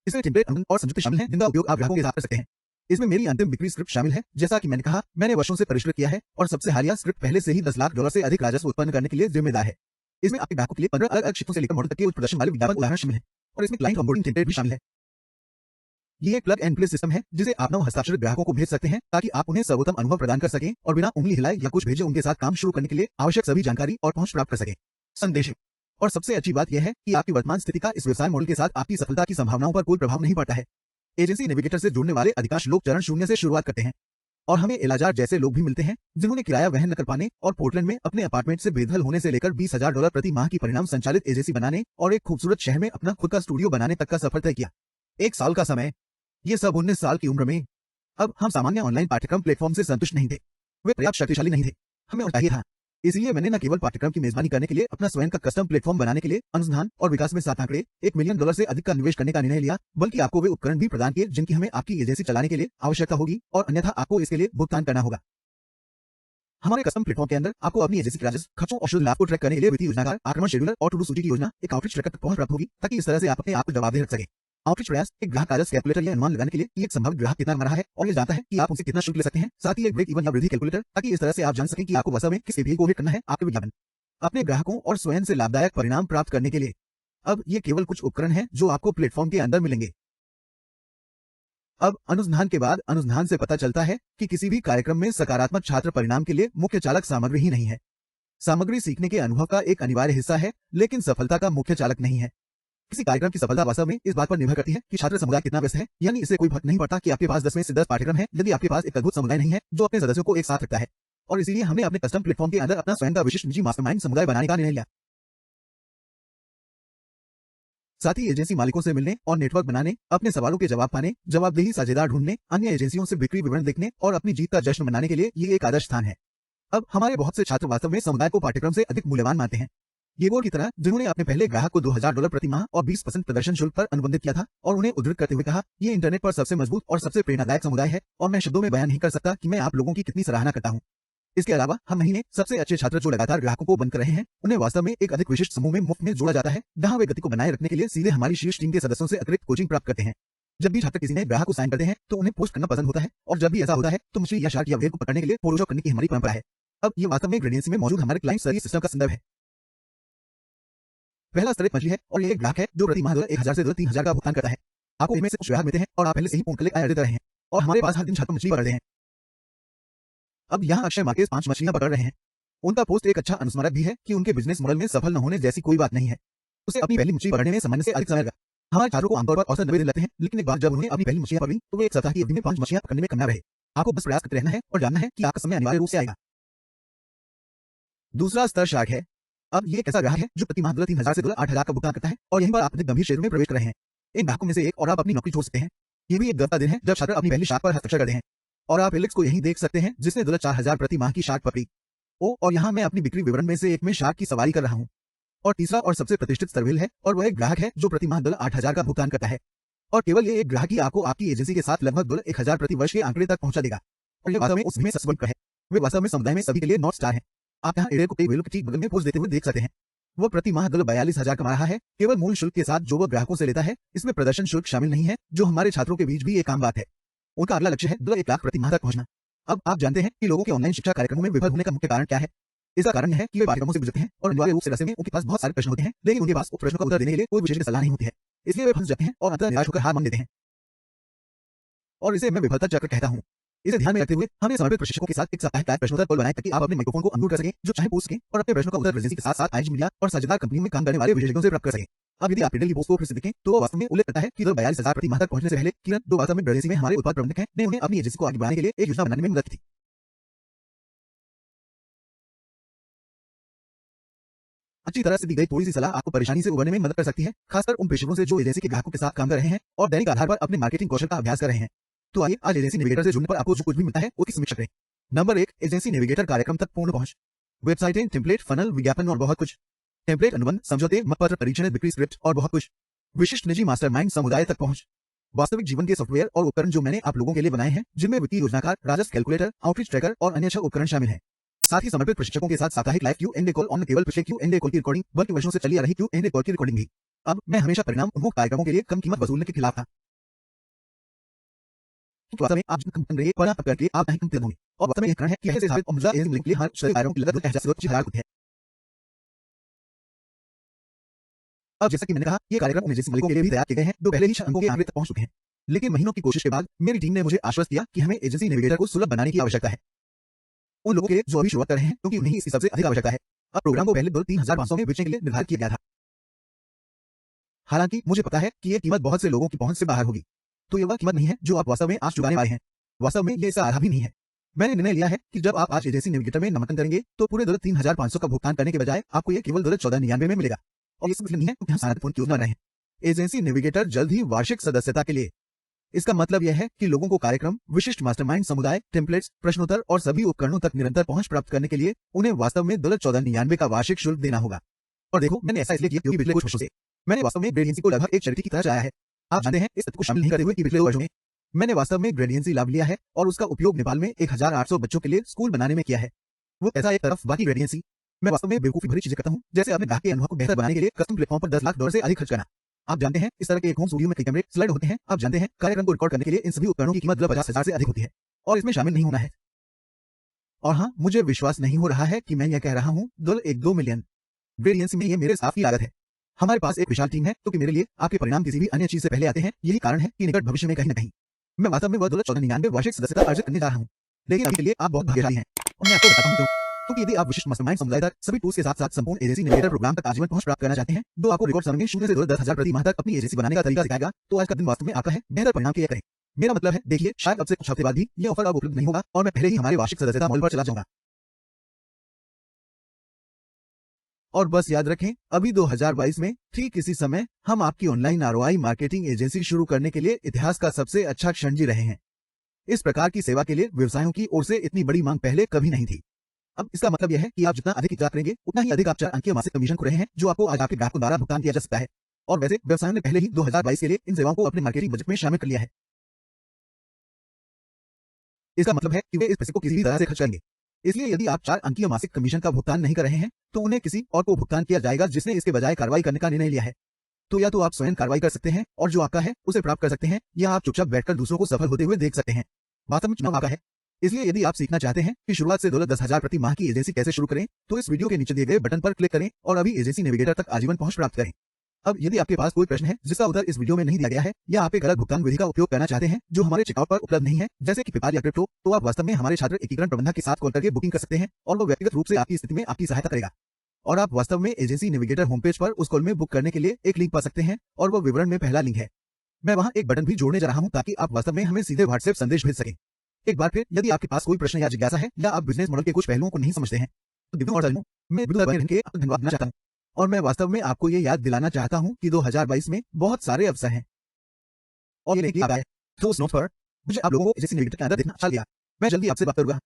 इसमें टेम्पलेट अनुबंध और समझौते शामिल हैं जिनका उपयोग आप ग्राहकों के साथ कर सकते हैं। इसमें मेरी अंतिम बिक्री स्क्रिप्ट शामिल है। जैसा कि मैंने कहा, मैंने वर्षों से परिष्कृत किया है और सबसे हालिया स्क्रिप्ट पहले से ही $10 लाख से अधिक राजस्व उत्पन्न करने के लिए जिम्मेदार है। इसमें आपके ग्राहकों के लिए 15 अलग अलग क्षेत्रों से लेकर मॉडल तक के उच्च प्रदर्शन वाले विज्ञापन उदाहरण शामिल हैं और इसमें क्लाइंट ऑनबोर्डिंग टेम्पलेट भी शामिल है। ये एक प्लग एंड प्ले सिस्टम है जिसे आप 9 हस्ताक्षरित ग्राहकों को भेज सकते हैं ताकि आप उन्हें सर्वोत्तम अनुभव प्रदान कर सकें और बिना उंगली हिलाए या कुछ भेजे उनके साथ काम शुरू करने के लिए आवश्यक सभी जानकारी और पहुंच प्राप्त कर सकें। संदेश। और सबसे अच्छी बात यह है कि आपकी वर्तमान स्थिति का इस व्यवसाय मॉडल के साथ आपकी सफलता की संभावनाओं पर कोई प्रभाव नहीं पड़ता है। एजेंसी नेविगेटर से जुड़ने वाले अधिकांश लोग चरण 0 से शुरुआत करते हैं और हमें एलाजार जैसे लोग भी मिलते हैं जिन्होंने किराया वहन न कर पाने और पोर्टलैंड में अपने अपार्टमेंट से बेदखल होने से लेकर $20,000 प्रति माह की परिणाम संचालित एजेंसी बनाने और एक खूबसूरत शहर में अपना खुद का स्टूडियो बनाने तक का सफर तय किया। 1 साल का समय, ये सब 19 साल की उम्र में। अब हम सामान्य ऑनलाइन पाठ्यक्रम प्लेटफॉर्म से संतुष्ट नहीं थे, वे पर्याप्त शक्तिशाली नहीं थे, हमें और चाहिए था। इसलिए मैंने न केवल पाठ्यक्रम की मेजबानी करने के लिए अपना स्वयं का कस्टम प्लेटफॉर्म बनाने के लिए अनुसंधान और विकास में 7 आंकड़े $1 मिलियन से अधिक का निवेश करने का निर्णय लिया, बल्कि आपको वे उपकरण भी प्रदान किए जिनकी हमें आपकी एजेंसी चलाने के लिए आवश्यकता होगी और अन्यथा आपको इसके लिए भुगतान करना होगा। हमारे कस्टम प्लेटफॉर्म के अंदर आपको अपनी एजेंसी के राजस्व, खर्चों और शुद्ध लाभ को ट्रैक करने के लिए वित्तीय योजनाकार, आक्रमण शेड्यूलर और टू डू सूची की योजना, एक आउटरीच ट्रैकर तक पहुंच प्राप्त होगी ताकि इस तरह से आप अपने आप को जवाबदेह रख सकें। आउटरीच प्रयास एक ग्राहक राजस्व कैलकुलेटर या अनुमान लगाने के लिए कि एक संभावित ग्राहक कितना कमा रहा है और ये जानता है कि आप उनसे कितना शुल्क ले सकते हैं, साथ ही एक ब्रेक इवन या वृद्धि कैलकुलेटर ताकि इस तरह से आप जान सकें कि आपको वास्तव में किस KPI को हिट करना है आपके विज्ञापन, अपने ग्राहकों और स्वयं से लाभदायक परिणाम प्राप्त करने के लिए। अब ये केवल कुछ उपकरण हैं जो आपको प्लेटफॉर्म के अंदर मिलेंगे। अब अनुसंधान के बाद अनुसंधान से पता चलता है कि किसी भी कार्यक्रम में सकारात्मक छात्र परिणाम के लिए मुख्य चालक सामग्री ही नहीं है। सामग्री सीखने के अनुभव का एक अनिवार्य हिस्सा है, लेकिन सफलता का मुख्य चालक नहीं है। किसी कार्यक्रम की सफलता वास्तव में इस बात पर निर्भर करती है कि छात्र समुदाय कितना व्यस्त है, यानी इससे कोई फर्क नहीं पड़ता कि आपके पास 10 में से 10 पाठ्यक्रम है यदि आपके पास एक अद्भुत समुदाय नहीं है जो अपने सदस्यों को एक साथ रखता है। और इसीलिए हमने अपने कस्टम प्लेटफॉर्म के अंदर अपना स्वयं का विशिष्ट निजी मास्टरमाइंड समुदाय बनाने का निर्णय लिया। साथ ही एजेंसी मालिकों से मिलने और नेटवर्क बनाने, अपने सवालों के जवाब पाने, जवाबदेही साझेदार ढूंढने, अन्य एजेंसियों से बिक्री विवरण देखने और अपनी जीत का जश्न मनाने के लिए ये एक आदर्श स्थान है। अब हमारे बहुत से छात्र वास्तव में समुदाय को पाठ्यक्रम से अधिक मूल्यवान मानते हैं। येगोर की तरह, जिन्होंने अपने पहले ग्राहक को $2,000 प्रति माह और 20% प्रदर्शन शुल्क पर अनुबंधित किया था और उन्हें उद्धृत करते हुए कहा, ये इंटरनेट पर सबसे मजबूत और सबसे प्रेरणादायक समुदाय है और मैं शब्दों में बयान नहीं कर सकता कि मैं आप लोगों की कितनी सराहना करता हूँ। इसके अलावा हम महीने सबसे अच्छे छात्र जो लगातार ग्राहकों को बंद कर रहे हैं, उन्हें वास्तव में एक अधिक विशिष्ट समूह में मुफ्त में जोड़ा जाता है जहां वे गति को बनाए रखने के लिए सीधे हमारी शीर्ष टीम के सदस्यों से अतिरिक्त कोचिंग प्राप्त करते हैं। जब भी छात्र किसी नए ग्राहक को साइन करते हैं तो उन्हें पोस्ट करना पसंद होता है और जब भी ऐसा होता है तो मछली या शार्क या व्हेल को पकड़ने के लिए फोटोशॉप करने की हमारी परंपरा है। अब ये वास्तव में ग्रेडिएंसी में मौजूद हमारे क्लाइंट सर्विस सिस्टम का संदर्भ है। पहला स्तर एक मछली है और ये एक ग्राहक है जो प्रति माह $1,000 से $3,000 का भुगतान करता है। आपको इनमें से कुछ ग्राहक मिलते हैं और आप पहले से ही पूर्ण आय अर्जित रहे हैं और हमारे पास हर दिन छात्र मछली पकड़ रहे हैं। अब यहाँ अक्षय मार्केस 5 मछलियां पकड़ रहे हैं। उनका पोस्ट एक अच्छा अनुस्मारक भी है कि उनके बिजनेस मॉडल में सफल न होने जैसी कोई बात नहीं है। उसे अपनी पहली मछली पकड़ने में सामान्य से अधिक समय लगा। हमारे छात्रों को आमतौर पर औसत 90 दिन लगते हैं, लेकिन एक बार जब उन्होंने अपनी पहली मछलियां पकड़ी तो वे एक सप्ताह की अवधि में 5 मछलियां पकड़ने में कामयाब रहे। आपको बस प्रयास करते रहना है और जानना है कि आपका समय अनिवार्य रूप से आएगा। दूसरा स्तर शार्क है। अब ये एक ऐसा ग्राहक है जो प्रति माह $3,000 से $8,000 का भुगतान करता है और यहीं पर आप अधिक गंभीर क्षेत्र में प्रवेश कर रहे हैं। इन ग्राहकों में से एक और आप अपनी नौकरी छोड़ सकते हैं। ये भी एक गर्व का दिन है जब छात्र अपनी पहली शार्क पर हस्ताक्षर करते हैं और आप एलेक्स को यहीं देख सकते हैं जिसने $4,000 प्रति माह की शार्क पकड़ी। और यहाँ मैं अपनी बिक्री विवरण में से एक में शार्क की सवारी कर रहा हूँ। और तीसरा और सबसे प्रतिष्ठित स्तर व्हेल है और वह एक ग्राहक है जो प्रति माह $8,000 का भुगतान करता है और केवल ये एक ग्राहक ही आपको आपकी एजेंसी के साथ लगभग $1,000 प्रति वर्ष के आंकड़े तक पहुंचा देगा। और ये वास्तव में उसमें सबसे बड़ी है। वे वास्तव में समुदाय में सभी के लिए नॉर्थ स्टार है। आप यहाँ एडेल को कई व्हेलों के ठीक बगल में पोस्ट देते हुए देख सकते हैं। वो प्रति माह $42,000 कमा रहा है केवल मूल शुल्क के साथ जो वह ग्राहकों से लेता है। इसमें प्रदर्शन शुल्क शामिल नहीं है जो हमारे छात्रों के बीच भी एक आम बात है। उनका अगला लक्ष्य है $1 लाख प्रति माह तक पहुंचना। अब आप जानते हैं कि लोगों के ऑनलाइन शिक्षा कार्यक्रमों में विफल होने का मुख्य कारण क्या है। इसका कारण यह है कि वे पाठ्यक्रमों से गुजरते हैं और अनिवार्य रूप से रास्ते में उनके पास बहुत सारे प्रश्न होते हैं, लेकिन उनके पास उन प्रश्नों का उत्तर देने के लिए कोई विशेषज्ञ सलाह नहीं होती है। इसलिए वे फंस जाते हैं और अंततः निराश होकर हार मान लेते हैं और इसे मैं विफलता चक्र कहता हूँ। इसे ध्यान में रखते हुए हमने समर्पित प्रशिक्षकों के साथ एक साप्ताहिक टाइप प्रश्नोत्तर पोल बनाए ताकि आप अपने माइक्रोफोन को अनम्यूट कर सकें जो चाहे पूछ सकें और अपने प्रश्नों का उत्तर एजेंसी के साथ साथ आईजी मीडिया और साझेदार कंपनियों में काम करने वाले विशेषज्ञों से प्राप्त कर सकें। अब यदि आप टेंडर की पोस्ट को फिर से देखें तो वास्तव में उल्लेख करता है कि $42,000 प्रति माह तक पहुंचने से पहले किरण, जो वास्तव में एजेंसी में हमारे उत्पाद प्रबंधक हैं, ने उन्हें अपनी एजेंसी को आगे बढ़ाने के लिए एक योजना बनाने में मदद की थी। अच्छी तरह से दी गई थोड़ी सी सलाह आपको परेशानी से उबरने में मदद कर सकती है, खासकर उन पेशेवरों से जो एजेंसी के ग्राहकों के साथ काम कर रहे हैं और दैनिक आधार पर अपने मार्केटिंग कौशल का अभ्यास कर रहे हैं। तो आइए आज एजेंसी नेविगेटर से जुड़ने पर आपको जो कुछ भी मिलता है उसकी समीक्षा करें। नंबर 1, एजेंसी नेविगेटर कार्यक्रम तक पूर्ण पहुंच। वेबसाइटें, टेम्पलेट, फनल, विज्ञापन और बहुत कुछ। टेम्पलेट, अनुबंध, समझौते, मतपत्र, परीक्षण, बिक्री स्क्रिप्ट और बहुत कुछ। विशिष्ट निजी मास्टरमाइंड समुदाय तक पहुंच। वास्तविक जीवन के सॉफ्टवेयर और उपकरण जो मैंने आप लोगों के लिए बनाए हैं, जिनमें वित्तीय योजनाकार, राजस्व कैलकुलेटर, आउटरीच ट्रैकर और अन्य 6 उपकरण शामिल हैं। साथ ही समर्पित प्रशिक्षकों के साथ साप्ताहिक लाइव Q&A कॉल और न केवल पिछले Q&A कॉल की रिकॉर्डिंग बल्कि वर्षों से चली आ रही Q&A कॉल की रिकॉर्डिंग भी। अब मैं हमेशा परिणाम उन्मुख कार्यक्रमों के लिए कम कीमत वसूलने के खिलाफ था। वास्तव में आप जितना कम रहे परिणाम करके आप कहीं कम तेज होंगे और वास्तव में यह कारण है कि ऐसे साबित और मुद्दा एजेंसी लिंक के लिए हर शरीर दायरों की लगत 1000 होती है। अब जैसा कि मैंने कहा, ये कार्यक्रम उन एजेंसी मालिकों के लिए भी तैयार किए गए हैं जो पहले ही अंकों के आंकड़े तक पहुंच चुके हैं। लेकिन महीनों की कोशिश के बाद मेरी टीम ने मुझे आश्वस्त किया कि हमें एजेंसी नेविगेटर को सुलभ बनाने की आवश्यकता है। उन लोगों के लिए जो अभी शुरुआत कर रहे हैं क्योंकि उन्हें इसकी सबसे अधिक आवश्यकता है। अब प्रोग्राम को पहले $3,500 में बेचने के लिए निर्धारित किया गया था। हालांकि मुझे पता है कि ये कीमत बहुत से लोगों की पहुंच से बाहर होगी, तो ये वह कीमत नहीं है जो आप वास्तव में आज चुकाने वाले हैं। वास्तव में ये इसका आधा भी नहीं है। मैंने निर्णय लिया है कि जब आप आज एजेंसी नेविगेटर में नामांकन करेंगे तो पूरे $3,500 का भुगतान करने के बजाय आपको ये केवल $1499 में मिलेगा। और ये सिर्फ नहीं है क्योंकि हम सनातनपूर्ण क्यों बना रहे हैं। एजेंसी नेविगेटर जल्द ही वार्षिक सदस्यता के लिए। इसका मतलब यह है कि लोगों को कार्यक्रम, विशिष्ट मास्टरमाइंड समुदाय, टेम्पलेट्स, प्रश्नोत्तर और सभी उपकरणों तक निरंतर पहुंच प्राप्त करने के लिए उन्हें वास्तव में $1499 का वार्षिक शुल्क देना होगा। और देखो, मैंने ऐसा इसलिए किया क्योंकि पिछले कुछ वर्षों से मैंने वास्तव में ग्रेडियंसी को लगभग एक चैरिटी की तरह चलाया है। आप जानते हैं, इस तथ्य को शामिल नहीं करते हुए कि पिछले 2 वर्षों में मैंने वास्तव में ग्रेडियंसी लाभ लिया है और उसका उपयोग नेपाल में 1800 बच्चों के लिए स्कूल बनाने में किया है। वो ऐसा एक तरफ, बाकी ग्रेडियंसी मैं वास्तव में बेवकूफी भरी चीजें करता हूं, जैसे अपने ग्राहक के अनुभव को बेहतर बनाने के लिए कस्टम प्लेटफॉर्म पर $10 लाख से अधिक खर्च करना। आप जानते हैं, इस तरह के एक होम स्टूडियो में कई कैमरे, स्लाइड होते हैं। आप जानते हैं, कार्यक्रम को रिकॉर्ड करने के लिए इन सभी उपकरणों की कीमत 50,000 से अधिक होती है और इसमें शामिल नहीं होना है। और हाँ, मुझे विश्वास नहीं हो रहा है कि मैं यह कह रहा हूँ, $1-2 मिलियन। ग्रेडियंसी में ये मेरे स्टाफ की लागत है। हमारे पास एक विशाल टीम है क्योंकि मेरे लिए आपके परिणाम किसी भी अन्य चीज से पहले आते हैं। यही कारण है कि निकट भविष्य में कहीं न कहीं मैं वास्तव में वह $1499 वार्षिक सदस्यता अर्जित करने जा रहा हूँ। लेकिन अभी के लिए आप बहुत भाग्यशाली हैं और मैं आपको बताता हूँ क्यों। क्योंकि यदि आप विशिष्ट मास्टरमाइंड समुदाय तक सभी टूल्स के साथ साथ संपूर्ण एजेंसी नेविगेटर प्रोग्राम तक आजीवन पहुंच प्राप्त करना चाहते हैं, जो आपको रिकॉर्ड समय में 0 से $10,000 प्रति माह तक अपनी एजेंसी बनाने का तरीका सिखाएगा, तो आज का दिन वास्तव में आपका है बेहतर परिणाम के लिए करें। मेरा मतलब है, देखिए, शायद अब से कुछ हफ्ते बाद भी ये ऑफर अब उपलब्ध नहीं होगा और मैं पहले ही हमारे वार्षिक सदस्यता मॉल पर चला जाऊंगा। और बस याद रखें, अभी 2022 में ठीक इसी समय हम आपकी ऑनलाइन आरओआई मार्केटिंग एजेंसी शुरू करने के लिए इतिहास का सबसे अच्छा क्षण जी रहे हैं। इस प्रकार की सेवा के लिए व्यवसायों की ओर से इतनी बड़ी मांग पहले कभी नहीं थी। अब इसका मतलब यह है कि आप जितना अधिक इंतजार करेंगे, उतना ही अधिक आप 4 अंकीय मासिक कमीशन खो रहे हैं, जो आपको आज आपके ग्राहकों द्वारा भुगतान किया जा सकता है। और वैसे व्यवसायों ने पहले ही 2022 के लिए इन सेवाओं को अपने मार्केटिंग बजट में शामिल कर लिया है। इसका मतलब है कि वे इस पैसे को किसी भी तरह से खर्च करेंगे। इसलिए यदि आप 4 अंकीय मासिक कमीशन का भुगतान नहीं कर रहे हैं, तो उन्हें किसी और को भुगतान किया जाएगा जिसने इसके बजाय कार्रवाई करने का निर्णय लिया है। तो या तो आप स्वयं कार्रवाई कर सकते हैं और जो आपका है उसे प्राप्त कर सकते हैं, या आप चुपचाप बैठकर दूसरों को सफल होते हुए देख सकते हैं। वास्तव में चुनाव आपका है। इसलिए यदि आप सीखना चाहते हैं कि शुरुआत से $10,000 प्रति माह की एजेंसी कैसे शुरू करें, तो इस वीडियो के नीचे दिए गए बटन पर क्लिक करें और अभी एजेंसी नेविगेटर तक आजीवन पहुंच प्राप्त करें। अब यदि आपके पास कोई प्रश्न है जिसका उत्तर इस वीडियो में नहीं दिया गया है, या आप एक अलग भुगतान विधि का उपयोग करना चाहते हैं जो हमारे चेकआउट पर उपलब्ध नहीं है, जैसे कि पेपाल या क्रिप्टो, तो आप वास्तव में हमारे छात्र एकीकरण प्रबंधक के साथ कॉल करके बुकिंग कर सकते हैं और वो व्यक्तिगत रूप से आपकी स्थिति में आपकी सहायता करेगा। और आप वास्तव में एजेंसी नेविगेटर होम पेज पर उस कॉल में बुक करने के लिए एक लिंक पा सकते हैं और वो विवरण में पहला लिंक है। मैं वहां एक बटन भी जोड़ने जा रहा हूं ताकि आप वास्तव में हमें सीधे व्हाट्सएप संदेश भेज सकें। एक बार फिर, यदि आपके पास कोई प्रश्न या जिज्ञासा है, या आप बिजनेस मॉडल के कुछ पहलुओं को नहीं समझते हैं, तो दिव्यों और सज्जनों, मैं बिल्कुल बने रहने के आपका धन्यवाद देना चाहता हूं। और मैं वास्तव में आपको ये याद दिलाना चाहता हूं कि 2022 में बहुत सारे अवसर हैं और ये नहीं आ गए। तो उस नोट पर मुझे आप लोगों को एजेंसी नेविगेटर के अंदर देखना अच्छा लगा। मैं जल्दी आपसे बात करूंगा।